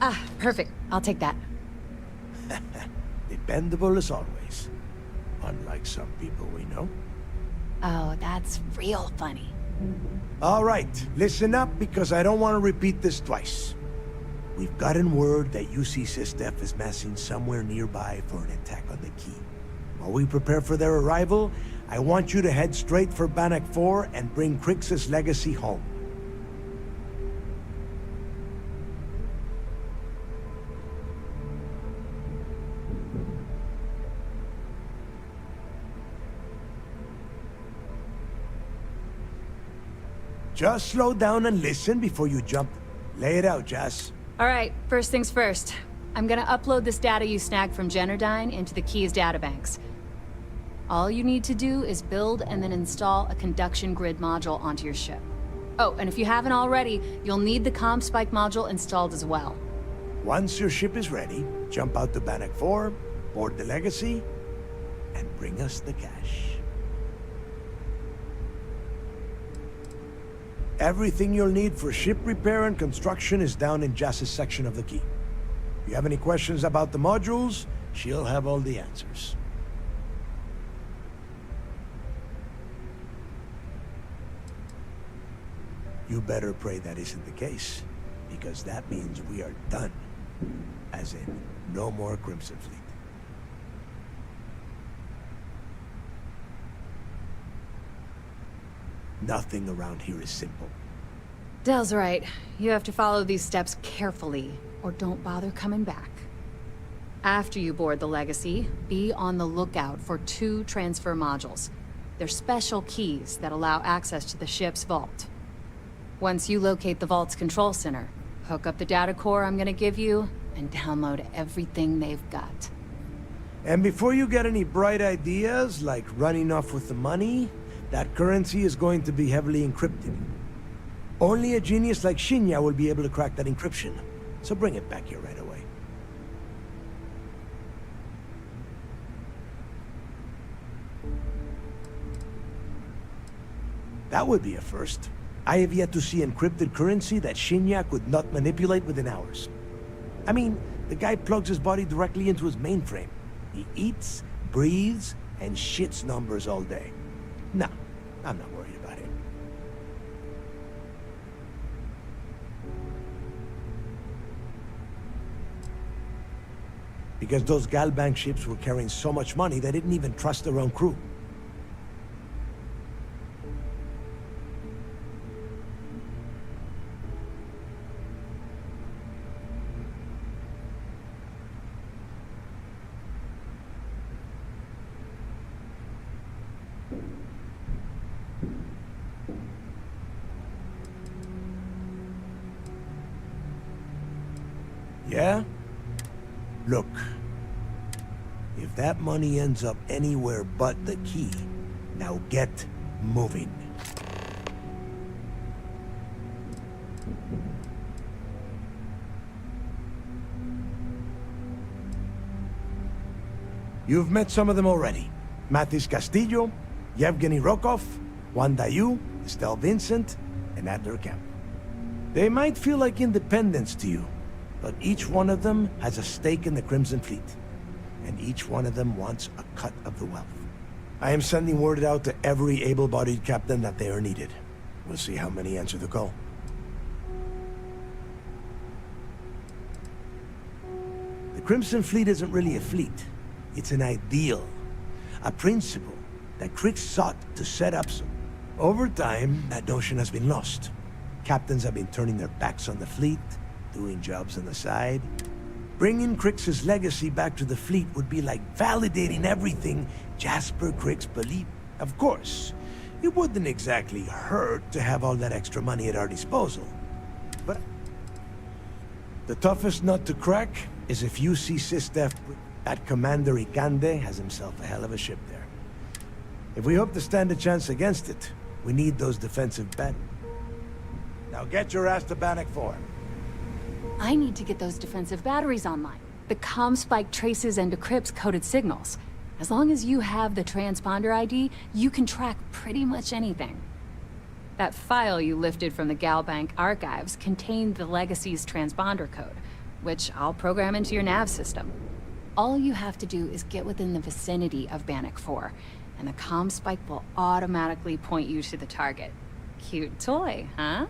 Ah, perfect. I'll take that. Dependable as always. Unlike some people we know. Oh, that's real funny. All right, listen up because I don't want to repeat this twice. We've gotten word that UC Systef is massing somewhere nearby for an attack on the key. While we prepare for their arrival, I want you to head straight for Bannock 4 and bring Crix's legacy home. Just slow down and listen before you jump. Lay it out, Jess. All right, first things first. I'm gonna upload this data you snagged from Generdyne into the Key's databanks. All you need to do is build and then install a conduction grid module onto your ship. Oh, and if you haven't already, you'll need the comm spike module installed as well. Once your ship is ready, jump out to Bannock 4, board the legacy, and bring us the cash. Everything you'll need for ship repair and construction is down in Jass's section of the Key. If you have any questions about the modules, she'll have all the answers. You better pray that isn't the case, because that means we are done. As in, no more Crimson Fleet. Nothing around here is simple. Dell's right. You have to follow these steps carefully, or don't bother coming back. After you board the Legacy, be on the lookout for 2 transfer modules. They're special keys that allow access to the ship's vault. Once you locate the vault's control center, hook up the data core I'm gonna give you, and download everything they've got. And before you get any bright ideas, like running off with the money, that currency is going to be heavily encrypted. Only a genius like Shinya will be able to crack that encryption, so bring it back here right away. That would be a first. I have yet to see encrypted currency that Shinya could not manipulate within hours. I mean, the guy plugs his body directly into his mainframe. He eats, breathes, and shits numbers all day. No, I'm not worried about it. Because those Galbank ships were carrying so much money, they didn't even trust their own crew. Yeah? Look, if that money ends up anywhere but the Key, now get moving. You've met some of them already. Mathis Castillo, Yevgeny Rokov, Juan Dayu, Estelle Vincent, and Adler Kemp. They might feel like independents to you, but each one of them has a stake in the Crimson Fleet, and each one of them wants a cut of the wealth. I am sending word out to every able-bodied captain that they are needed. We'll see how many answer the call. The Crimson Fleet isn't really a fleet. It's an ideal, a principle that Crix sought to set up. Over time, that notion has been lost. Captains have been turning their backs on the fleet, doing jobs on the side. Bringing Crix's legacy back to the fleet would be like validating everything Jasper Crix believed. Of course, it wouldn't exactly hurt to have all that extra money at our disposal. But the toughest nut to crack is if UC Systef, that Commander Ikande has himself a hell of a ship there. If we hope to stand a chance against it, we need those defensive batteries. Now get your ass to Bannock 4. I need to get those defensive batteries online. The comm spike traces and decrypts coded signals. As long as you have the transponder ID, you can track pretty much anything. That file you lifted from the Galbank archives contained the Legacy's transponder code, which I'll program into your nav system. All you have to do is get within the vicinity of Bannock 4, and the comm spike will automatically point you to the target. Cute toy, huh?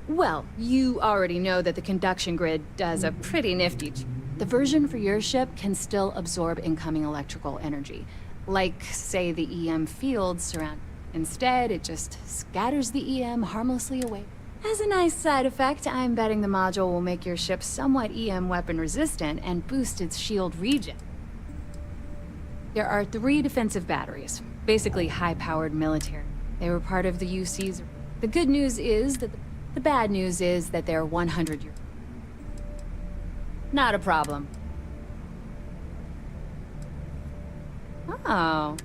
Well, you already know that the conduction grid does a pretty nifty... The version for your ship can still absorb incoming electrical energy. Like, say, the EM fields surround... Instead, it just scatters the EM harmlessly away. As a nice side effect, I'm betting the module will make your ship somewhat EM weapon resistant and boost its shield regen. There are 3 defensive batteries, basically high-powered military. They were part of the UC's... The good news is that the bad news is that they're 100 years. Not a problem. Oh.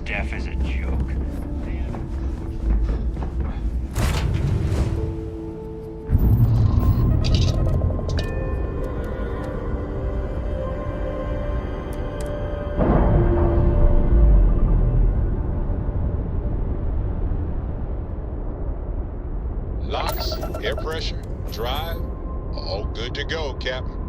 Death is a joke. Locks, air pressure, drive, all good to go, Captain.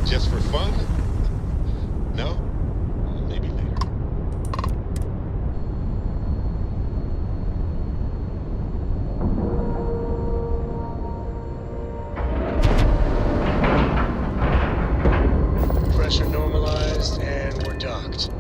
Just for fun? No? Maybe later. Pressure normalized, and we're docked.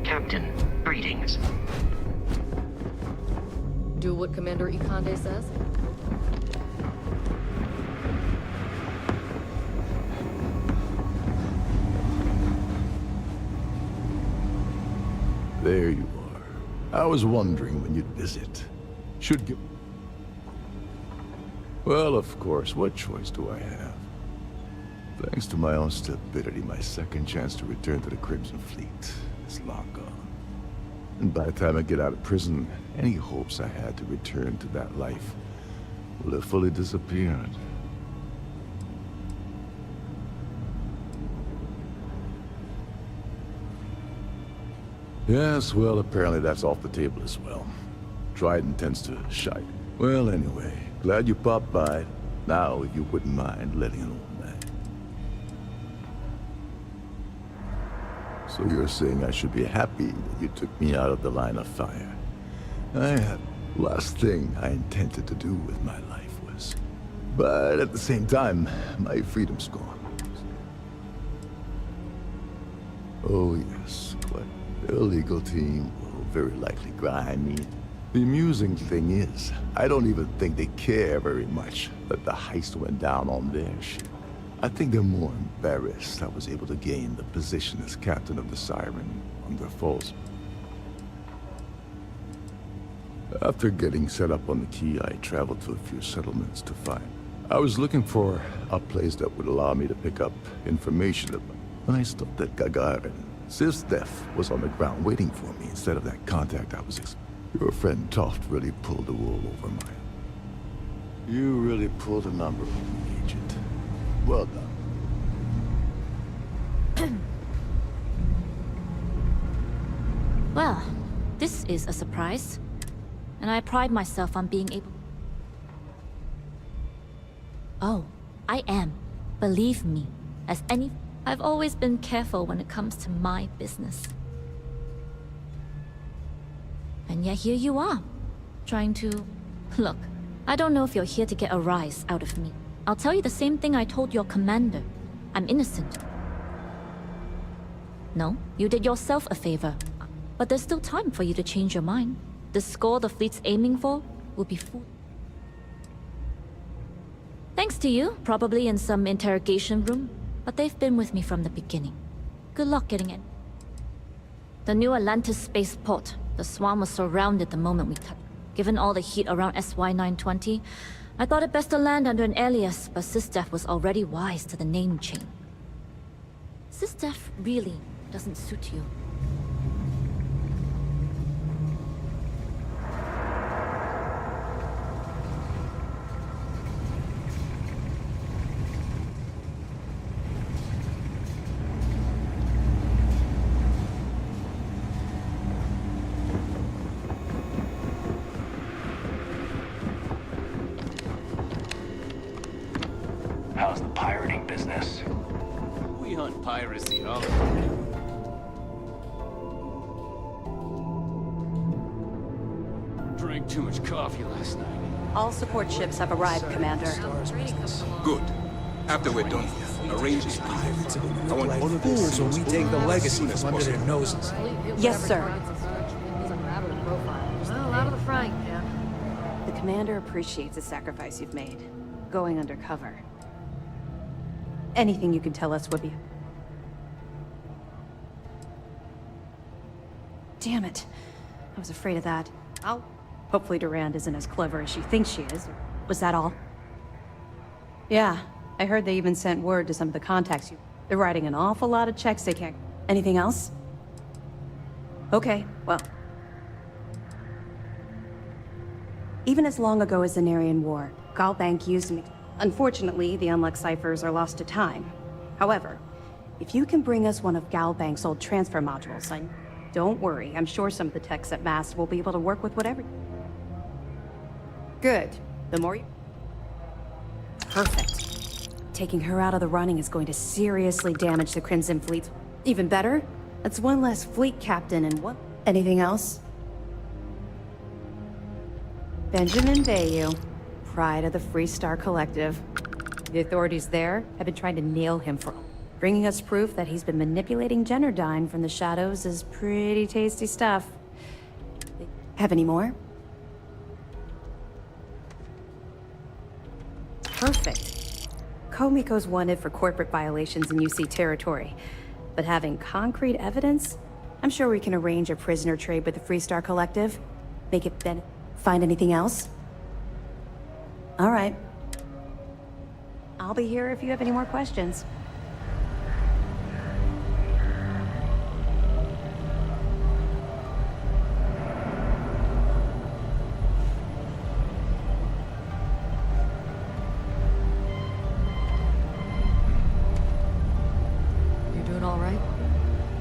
Captain, greetings. Do what Commander Ikonde says? There you are. I was wondering when you'd visit. Should give... Well, of course, what choice do I have? Thanks to my own stupidity, my second chance to return to the Crimson Fleet is long gone. And by the time I get out of prison, any hopes I had to return to that life will have fully disappeared. Yes, well, apparently that's off the table as well. Trident tends to shite. Well, anyway, glad you popped by. Now, if you wouldn't mind letting an old man. So you're saying I should be happy that you took me out of the line of fire. Last thing I intended to do with my life was... But at the same time, my freedom's gone. Oh yes, but the illegal team will very likely grind me. The amusing thing is, I don't even think they care very much that the heist went down on their ship. I think they're more embarrassed I was able to gain the position as captain of the Siren under false. After getting set up on the key, I traveled to a few settlements to find. I was looking for a place that would allow me to pick up information about. When I stopped at Gagarin, Sivstef was on the ground waiting for me instead of that contact I was expecting. Your friend Toft really pulled the wool over my eyes. You really pulled a number on me, Agent. Well done. Well, this is a surprise. And I pride myself on being able... Oh, I am. Believe me, as any... I've always been careful when it comes to my business. And yet here you are, trying to... Look, I don't know if you're here to get a rise out of me. I'll tell you the same thing I told your commander. I'm innocent. No, you did yourself a favor. But there's still time for you to change your mind. The score the fleet's aiming for will be full. Thanks to you, probably in some interrogation room. But they've been with me from the beginning. Good luck getting in. The new Atlantis spaceport. The Swarm was surrounded the moment we touched. Given all the heat around SY-920, I thought it best to land under an alias, but Sysdef was already wise to the name change. Sysdef really doesn't suit you. How's the pirating business? We hunt piracy all Drank too much coffee last night. All support ships have arrived, Commander. Good. After we're done here, arrange this pirates. I want one of Fools when we take the legacy from under their noses. Yes, sir. Well, out of the frying pan. The Commander appreciates the sacrifice you've made, going undercover. Anything you can tell us would be... Damn it. I was afraid of that. Hopefully Durand isn't as clever as she thinks she is. Was that all? Yeah. I heard they even sent word to some of the contacts you... They're writing an awful lot of checks they can't... Anything else? Okay, well... Even as long ago as the Narian War, Galbank used me. Unfortunately, the Unluck ciphers are lost to time. However, If you can bring us one of Galbank's old transfer modules, don't worry. I'm sure some of the techs at MAST will be able to work with whatever. Good. The more you... Perfect. Taking her out of the running is going to seriously damage the Crimson Fleet. Even better, that's one less fleet captain and what? Anything else? Benjamin Bayou, pride of the Freestar Collective. The authorities there have been trying to nail him for... Bringing us proof that he's been manipulating Generdyne from the shadows is pretty tasty stuff. Have any more? Perfect. Komiko's wanted for corporate violations in UC territory. But having concrete evidence, I'm sure we can arrange a prisoner trade with the Freestar Collective. Make it then. Find anything else? All right. I'll be here if you have any more questions.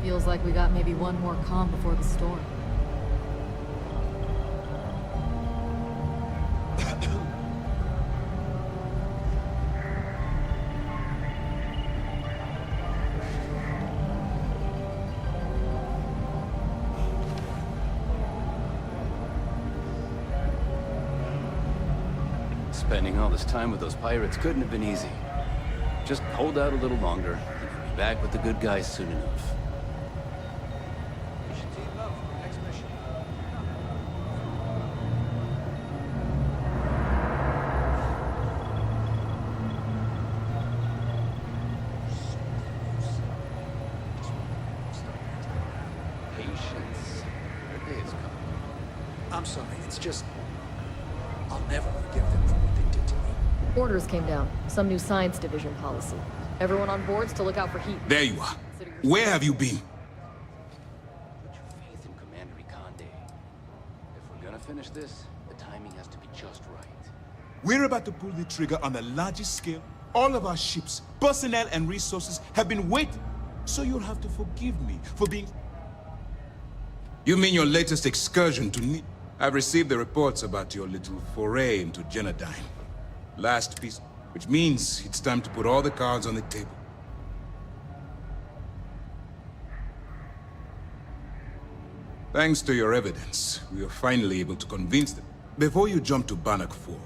Feels like we got maybe one more calm before the storm. Spending all this time with those pirates couldn't have been easy. Just hold out a little longer, and we'll be back with the good guys soon enough. I'm sorry, it's just... I'll never forgive them for what they did to me. Orders came down. Some new science division policy. Everyone on board's to look out for heat. There you are. Where have you been? Put your faith in Commander Ikonde. If we're gonna finish this, the timing has to be just right. We're about to pull the trigger on the largest scale. All of our ships, personnel, and resources have been waiting. So you'll have to forgive me for being... You mean your latest excursion to Ni... I've received the reports about your little foray into Generdyne. Last piece, which means it's time to put all the cards on the table. Thanks to your evidence, we were finally able to convince them. Before you jump to Bannock 4,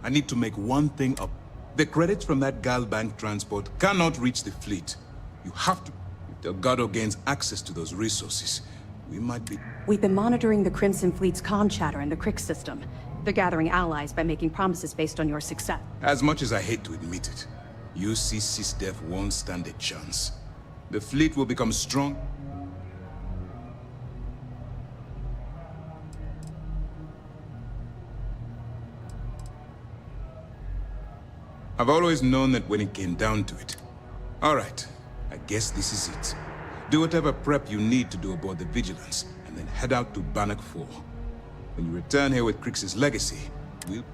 I need to make one thing up. The credits from that Galbank transport cannot reach the fleet. You have to. If Delgado gains access to those resources, we might be... We've been monitoring the Crimson Fleet's comm chatter in the Crick system. They're gathering allies by making promises based on your success. As much as I hate to admit it, UC SysDef won't stand a chance. The fleet will become strong. I've always known that when it came down to it. All right, I guess this is it. Do whatever prep you need to do aboard the Vigilance, and then head out to Bannock 4. When you return here with Crix's legacy, we'll...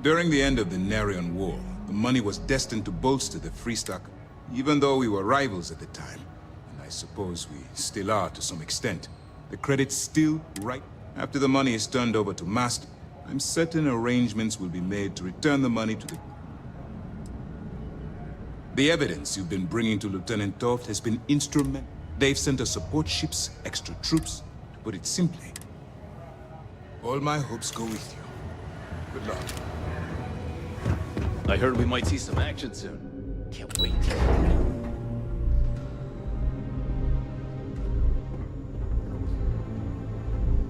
During the end of the Narion War, the money was destined to bolster the Freestar, even though we were rivals at the time. And I suppose we still are to some extent. The credit's still right. After the money is turned over to Master, I'm certain arrangements will be made to return the money to the... The evidence you've been bringing to Lieutenant Toft has been instrumental. They've sent us support ships, extra troops. To put it simply, all my hopes go with you. Good luck. I heard we might see some action soon. Can't wait.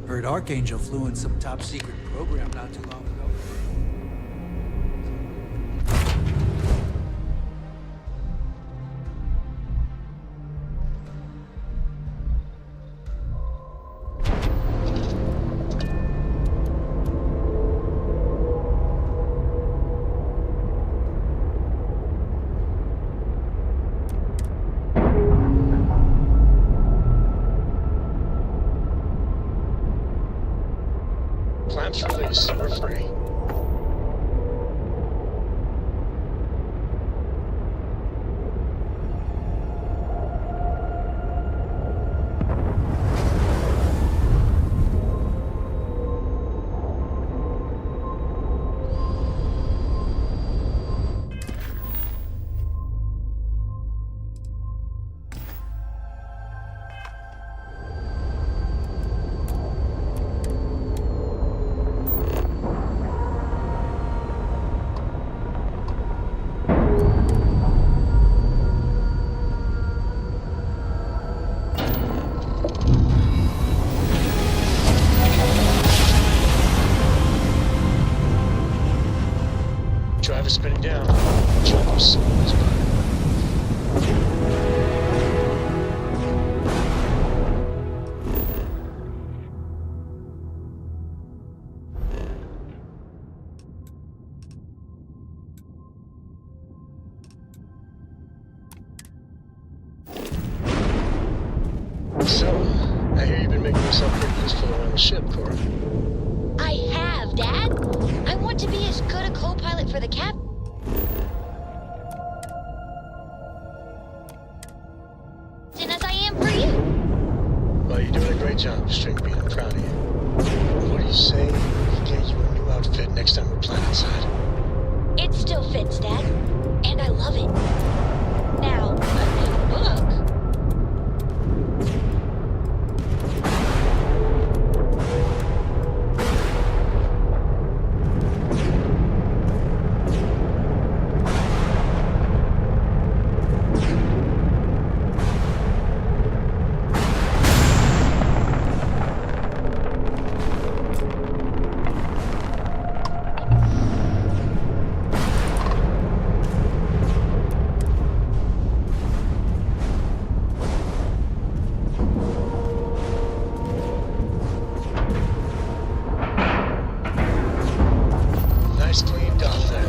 Heard Archangel flew in some top-secret program not too long ago. Plans released. We're free. making yourself pretty useful around the ship, Cora. I have, Dad. I want to be as good a co-pilot for the captain as I am for you. Well, you're doing a great job, Stringbean. I'm proud of you. What do you say we get you a new outfit next time we're planetside? It still fits, Dad. And I love it. Now, a new look. Nice clean dock there.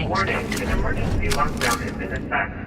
Warning, an emergency lockdown has been assigned.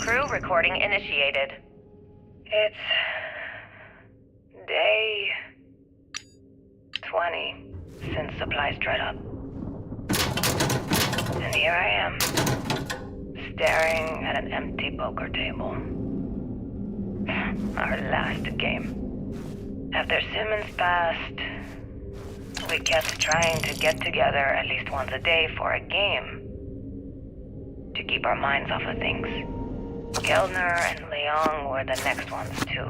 Crew recording initiated. It's day 20 since supplies dried up. And here I am, staring at an empty poker table. Our last game. After Simmons passed, we kept trying to get together at least once a day for a game. To keep our minds off of things. Kellner and Leong were the next ones to,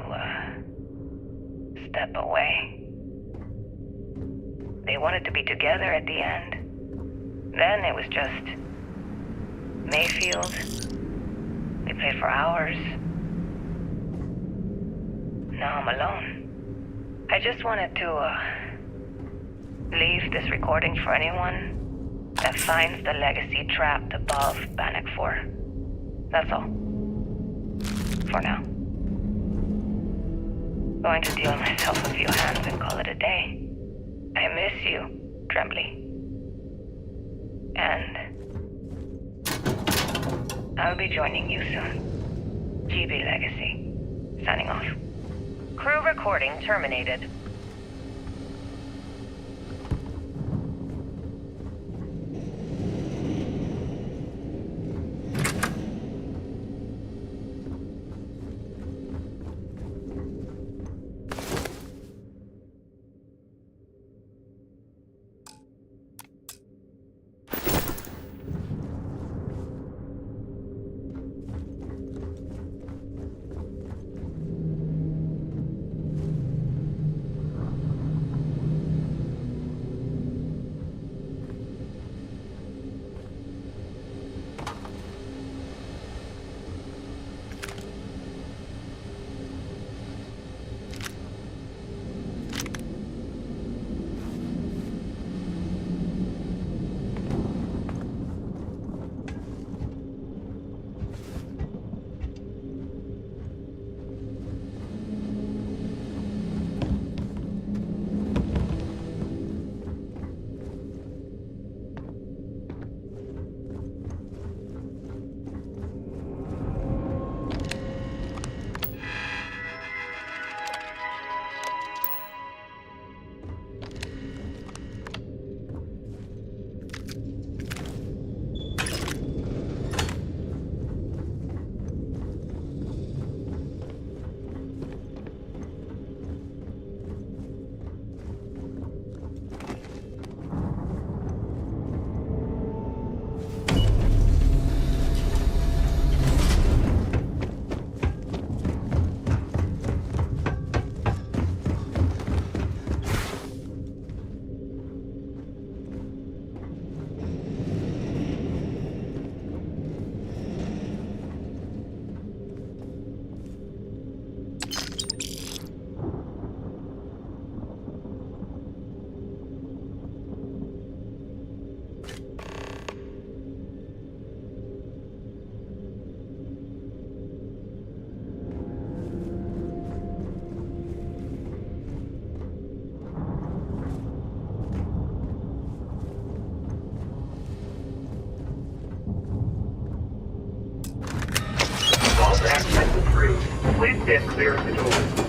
step away. They wanted to be together at the end. Then it was just Mayfield. We played for hours. Now I'm alone. I just wanted to, leave this recording for anyone that finds the legacy trapped above Bannock 4. That's all. For now. Going to deal myself a few hands and call it a day. I miss you, Trembly. And I'll be joining you soon. GB Legacy. Signing off. Crew recording terminated. Please get clear of the door.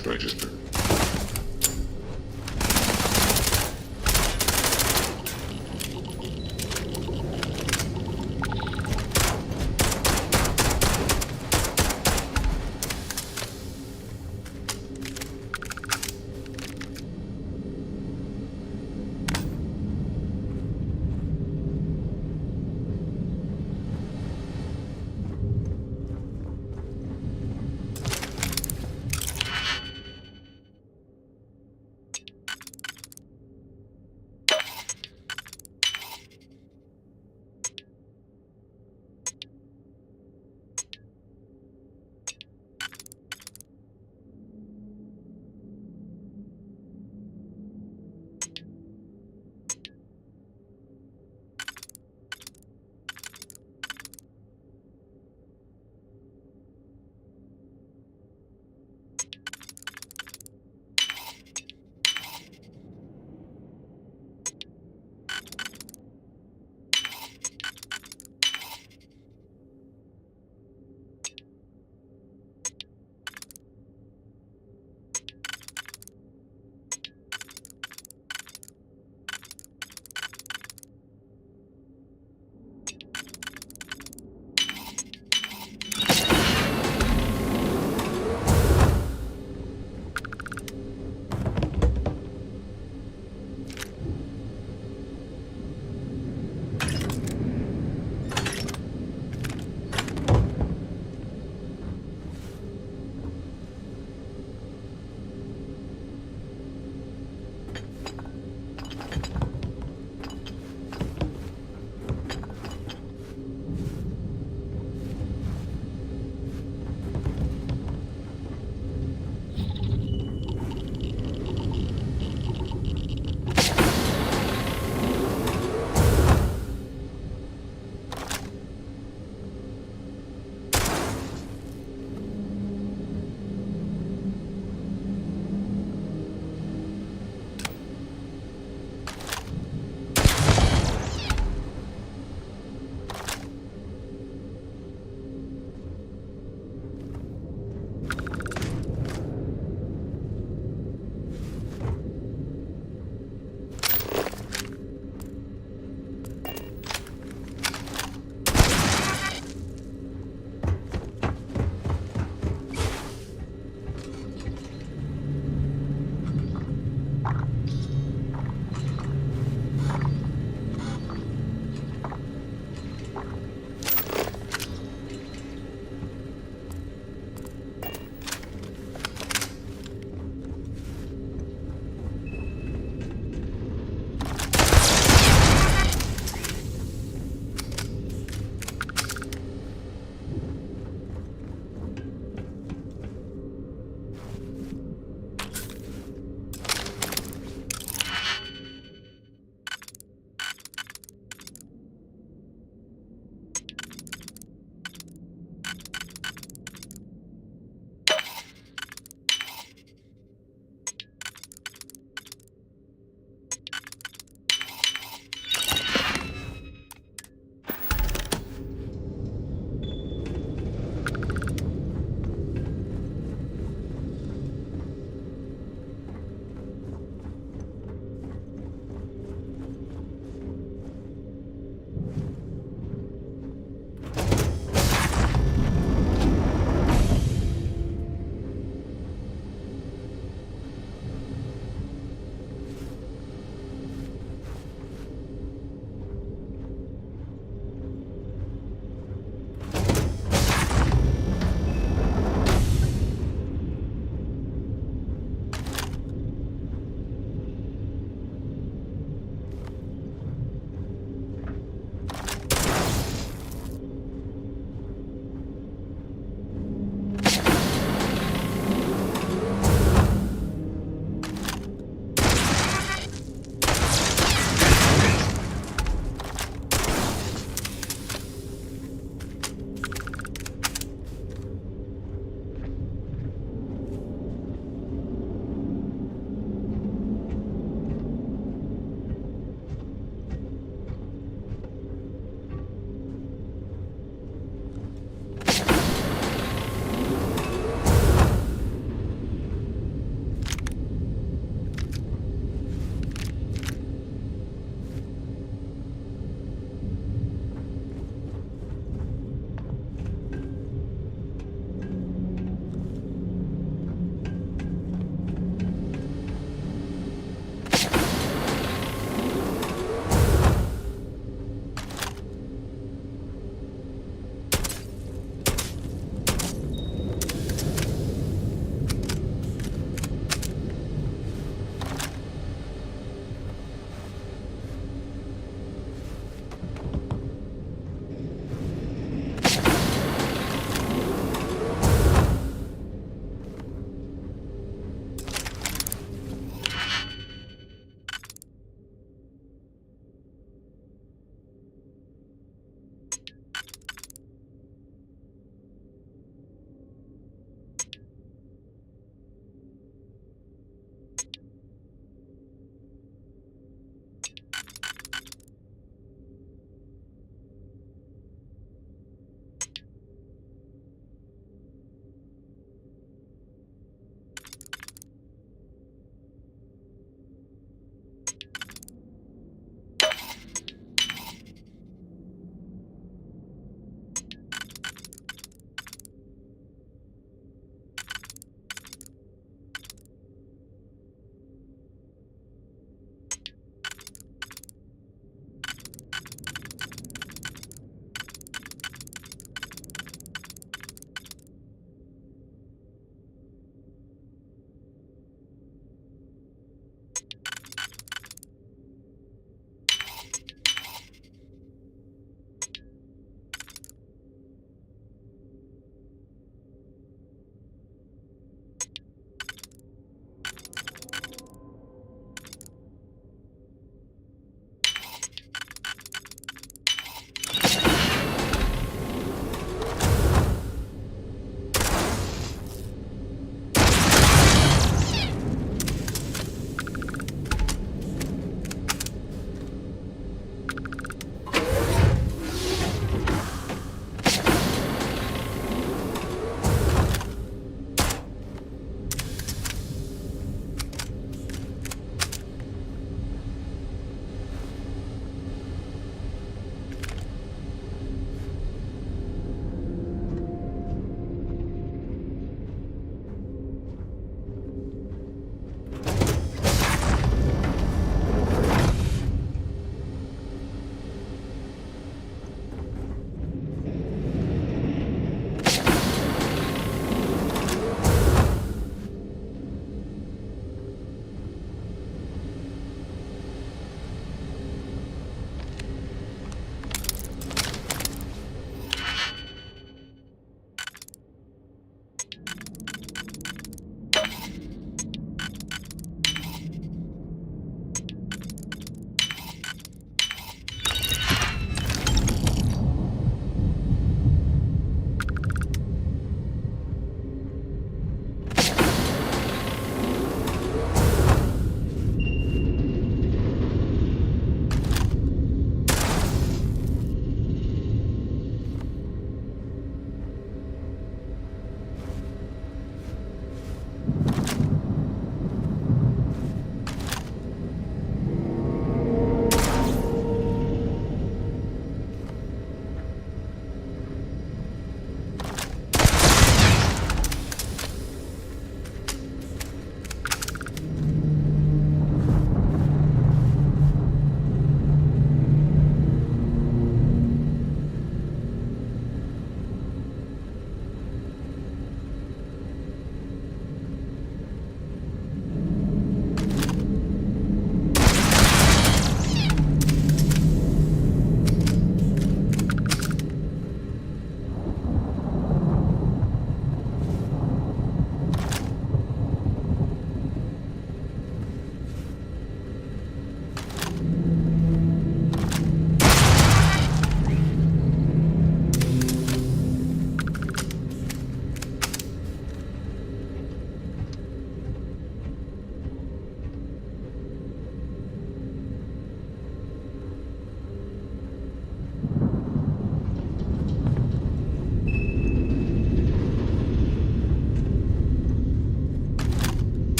Cash register.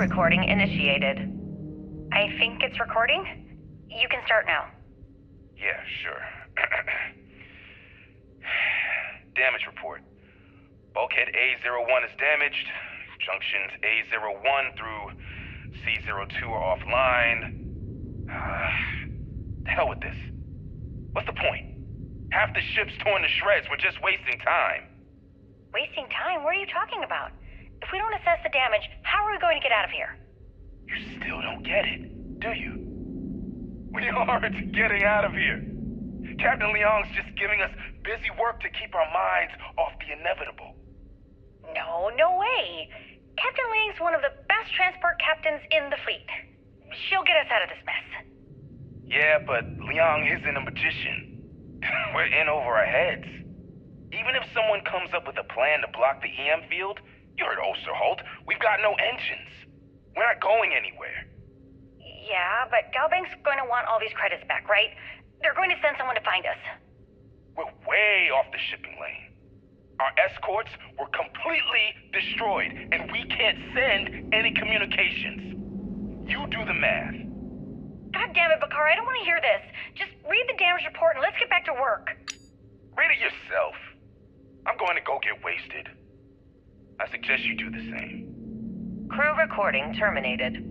recording initiated. I think it's recording. You can start now. Yeah, sure. Damage report. Bulkhead A01 is damaged. Junctions A01 through C02 are offline. The hell with this. What's the point? Half the ship's torn to shreds. We're just wasting time. Wasting time? What are you talking about? If we don't assess the damage, how are we going to get out of here? You still don't get it, do you? We aren't getting out of here. Captain Leong's just giving us busy work to keep our minds off the inevitable. No way. Captain Leong's one of the best transport captains in the fleet. She'll get us out of this mess. Yeah, but Leong isn't a magician. We're in over our heads. Even if someone comes up with a plan to block the EM field, you heard Osterholt, we've got no engines. We're not going anywhere. Yeah, but Galbank's going to want all these credits back, right? They're going to send someone to find us. We're way off the shipping lane. Our escorts were completely destroyed, and we can't send any communications. You do the math. God damn it, Bakar, I don't want to hear this. Just read the damage report and let's get back to work. Read it yourself. I'm going to go get wasted. I suggest you do the same. Crew recording terminated.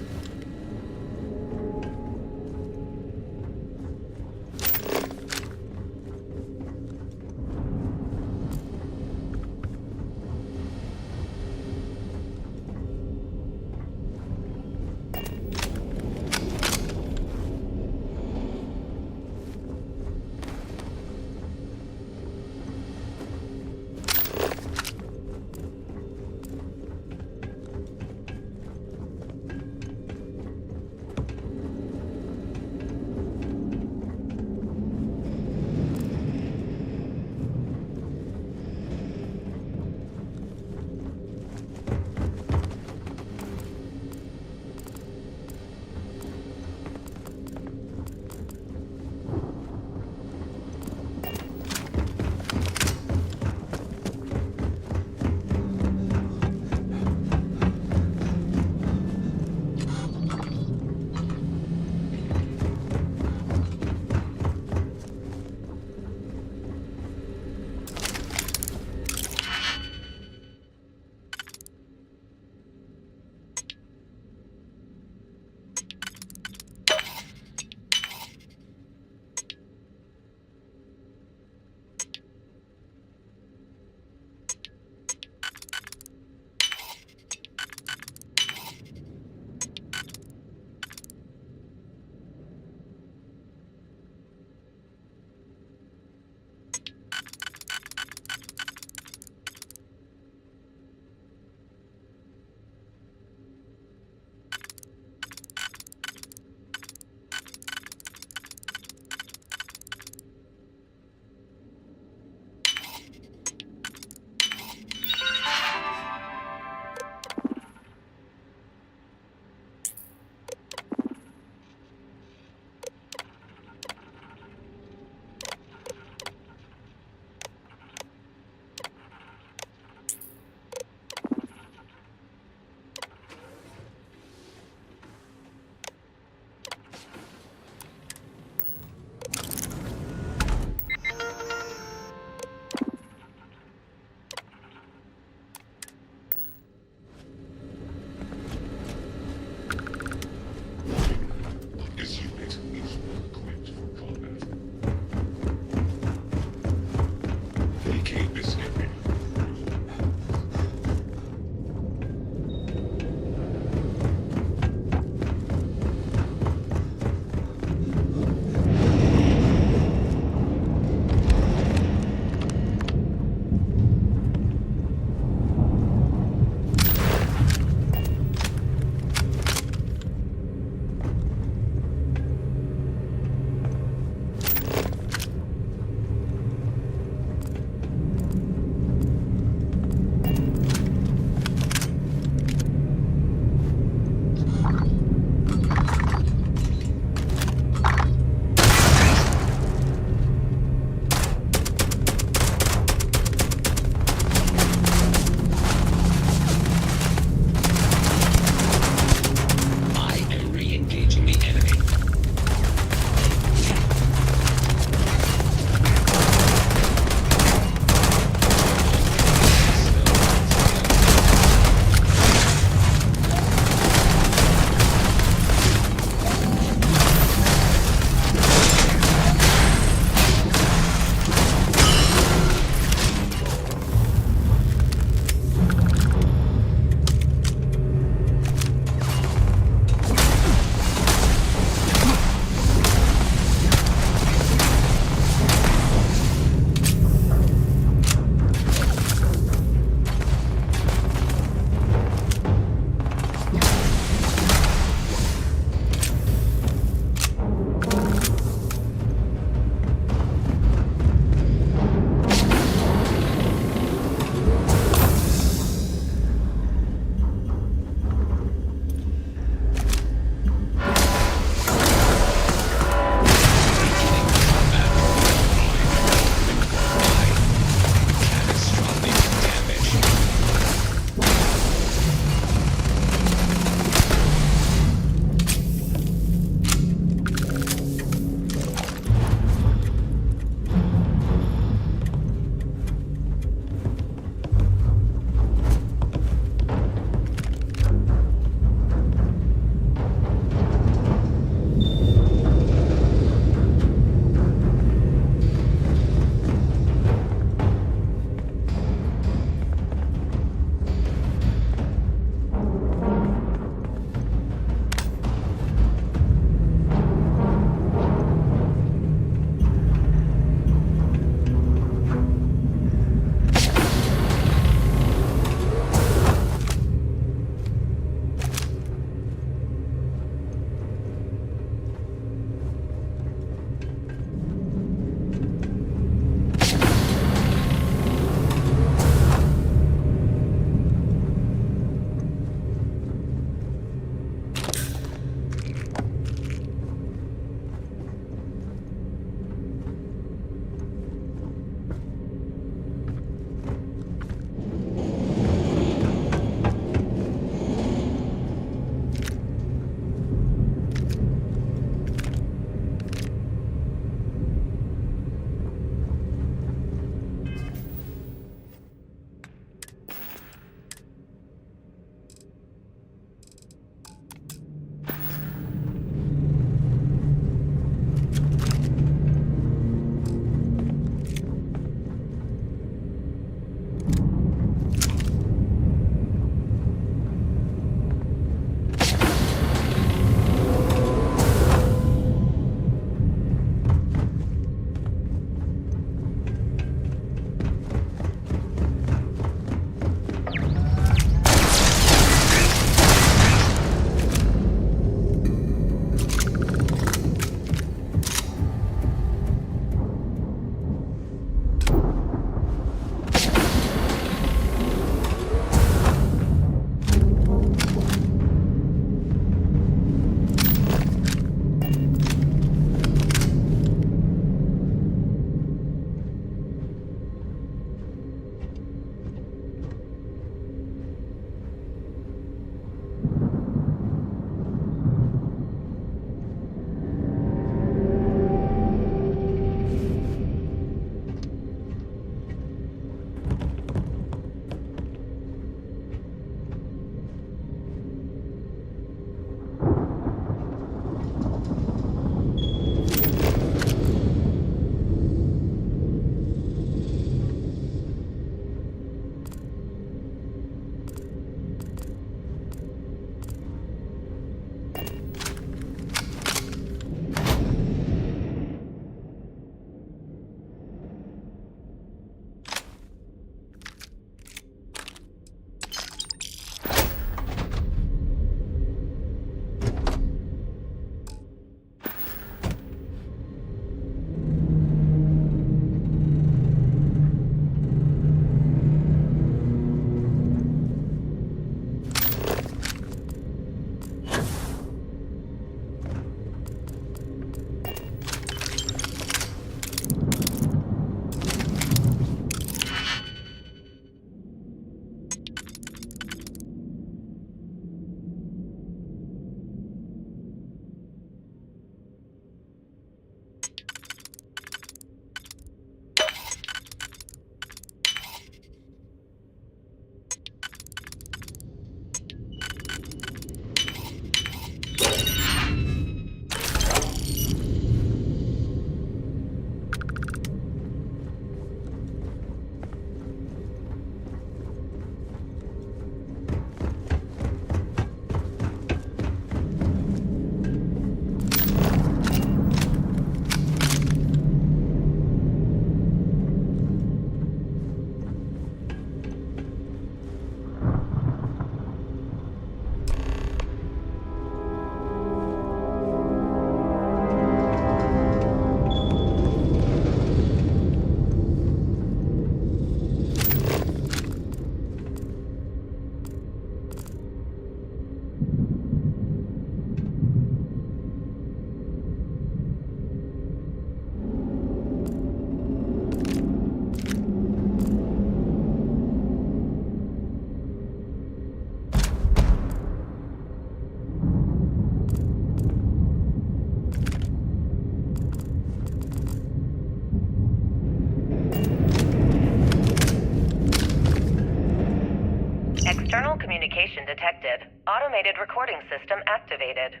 connection detected. Automated recording system activated.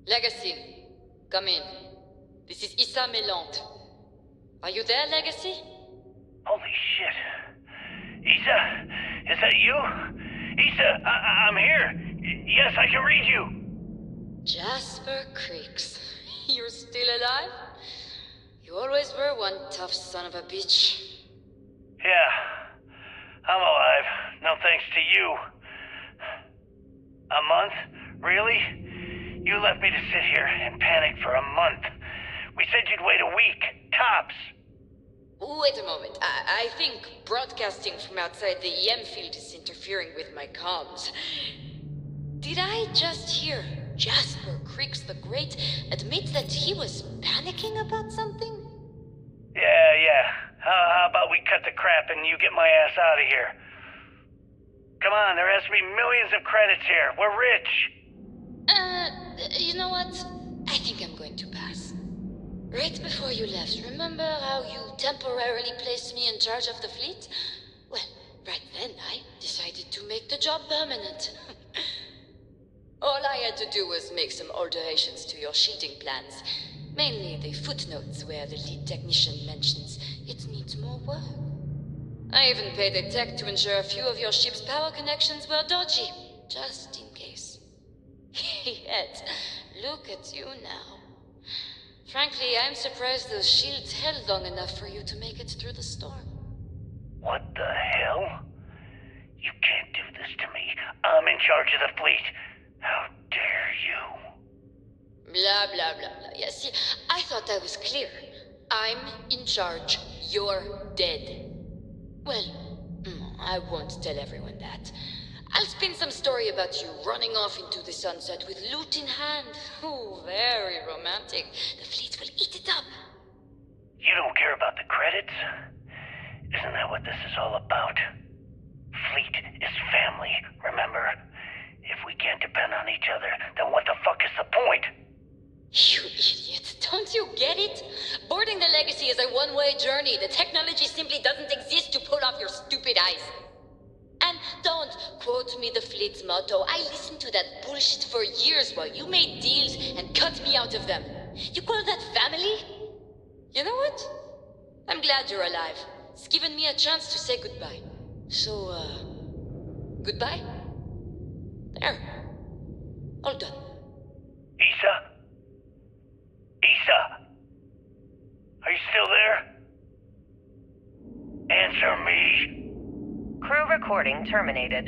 Legacy, come in. This is Issa Melant. Are you there, Legacy? Holy shit. Issa, is that you? Issa, I'm here. Yes, I can read you. Jasper Creeks. You're still alive? You always were one tough son of a bitch. Yeah, I'm alive. No thanks to you. A month? Really? You left me to sit here and panic for a month. We said you'd wait a week, tops. Wait a moment. I think broadcasting from outside the EM field is interfering with my comms. Did I just hear Jasper Creeks the Great admit that he was panicking about something? Yeah. How about we cut the crap and you get my ass out of here? Come on, there has to be millions of credits here. We're rich. You know what? I think I'm going to pass. Right before you left, remember how you temporarily placed me in charge of the fleet? Well, right then I decided to make the job permanent. All I had to do was make some alterations to your shielding plans. Mainly the footnotes where the lead technician mentions it needs more work. I even paid a tech to ensure a few of your ship's power connections were dodgy, just in case. Yet, look at you now. Frankly, I'm surprised those shields held long enough for you to make it through the storm. What the hell? You can't do this to me. I'm in charge of the fleet. How dare you? Blah, blah, blah, blah. Yeah, see, I thought I was clear. I'm in charge. You're dead. Well, I won't tell everyone that. I'll spin some story about you running off into the sunset with loot in hand. Oh, very romantic. The fleet will eat it up. You don't care about the credits? Isn't that what this is all about? Fleet is family, remember? If we can't depend on each other, then what the fuck is the point? You idiot. Don't you get it? Boarding the Legacy is a one-way journey. The technology simply doesn't exist to pull off your stupid eyes. And don't quote me the fleet's motto. I listened to that bullshit for years while you made deals and cut me out of them. You call that family? You know what? I'm glad you're alive. It's given me a chance to say goodbye. So, goodbye? There. All done. Issa? Issa? Are you still there? Answer me. Crew recording terminated.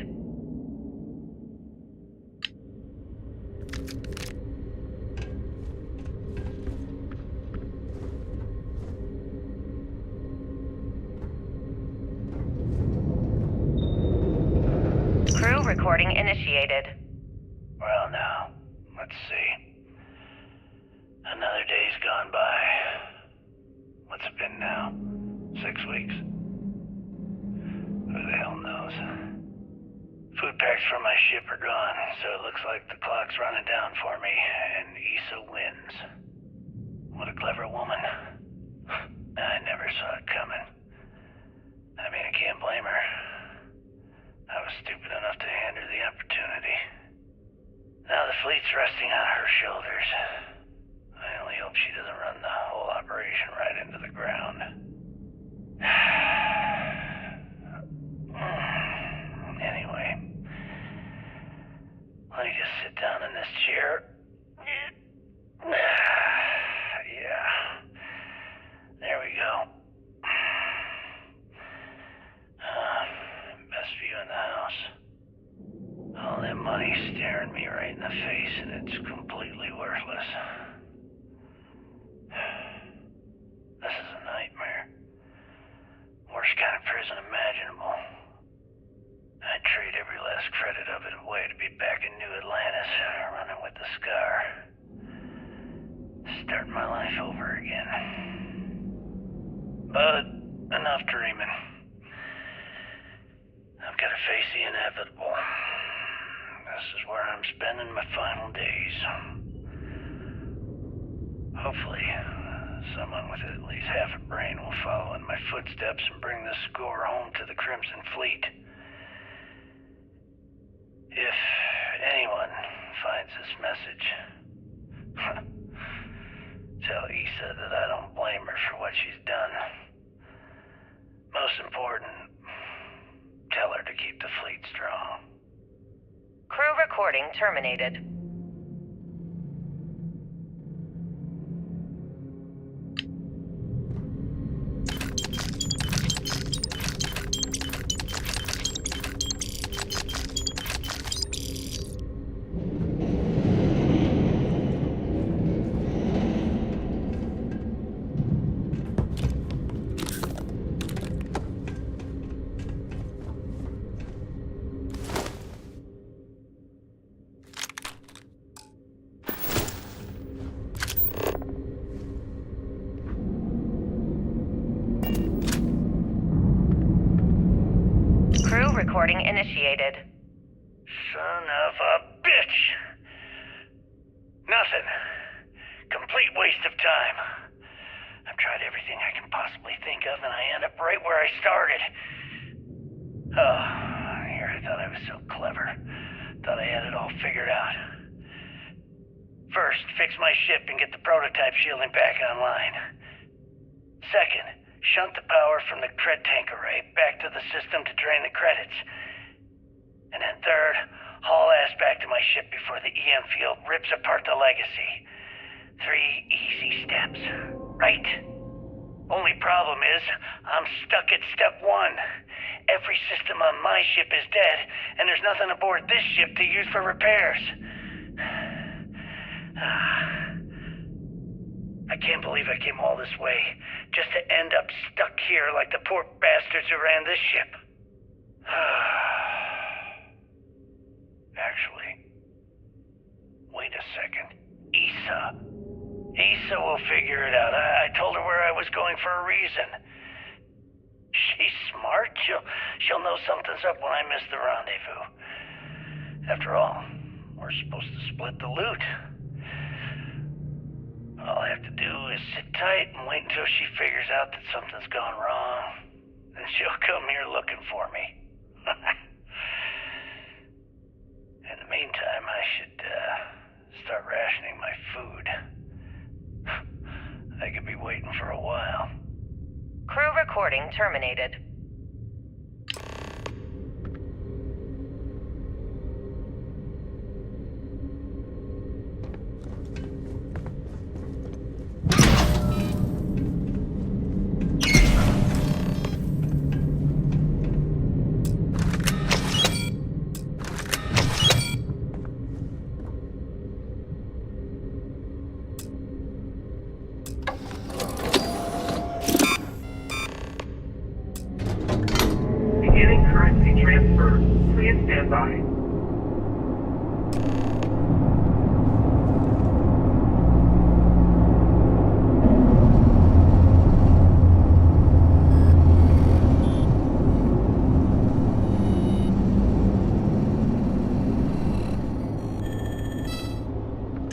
Crew recording initiated. Well now, let's see. Another day's gone by. What's it been now? 6 weeks? Who the hell knows? Food packs for my ship are gone, so it looks like the clock's running down for me, and Issa wins. What a clever woman. I never saw it coming. I mean, I can't blame her. I was stupid enough to hand her the opportunity. Now the fleet's resting on her shoulders. I only hope she doesn't run the whole operation right into the ground. Anyway, let me just sit down in this chair. Yeah. There we go. Best view in the house. All that money staring me right in the face, and it's completely worthless. This is a nightmare. Worst kind of prison imaginable. I'd trade every last credit of it away to be back in New Atlantis, running with the Scar. Starting my life over again. But enough dreaming. I've got to face the inevitable. This is where I'm spending my final days. Hopefully, someone with at least half a brain will follow in my footsteps and bring the score home to the Crimson Fleet. If anyone finds this message, tell Issa that I don't blame her for what she's done. Most important, tell her to keep the fleet strong. Crew recording terminated. Crew recording initiated. Son of a bitch! Nothing. Complete waste of time. I've tried everything I can possibly think of, and I end up right where I started. Oh, here I thought I was so clever. Thought I had it all figured out. First, fix my ship and get the prototype shielding back online. Second, shunt the power from the cred tank array back to the system to drain the credits. And then third, haul ass back to my ship before the EM field rips apart the legacy. 3 easy steps, right? Only problem is, I'm stuck at step 1. Every system on my ship is dead, and there's nothing aboard this ship to use for repairs. I can't believe I came all this way, just to end up stuck here like the poor bastards who ran this ship. Actually, wait a second. Issa will figure it out. I told her where I was going for a reason. She's smart. She'll know something's up when I miss the rendezvous. After all, we're supposed to split the loot. All I have to do is sit tight and wait until she figures out that something's gone wrong. Then she'll come here looking for me. In the meantime, I should start rationing my food. I could be waiting for a while. Crew recording terminated. Beginning currency transfer. Please stand by.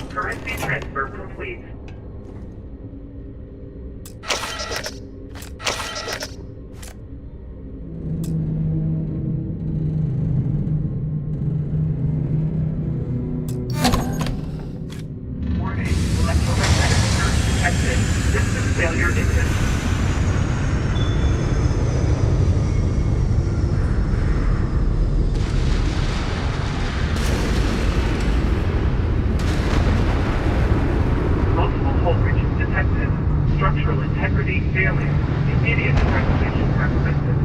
Currency transfer complete. Warning, electromagnetic surge detected. System failure imminent. Multiple voltages detected. Structural integrity failing. Immediate evacuation recommended.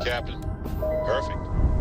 Captain. Perfect.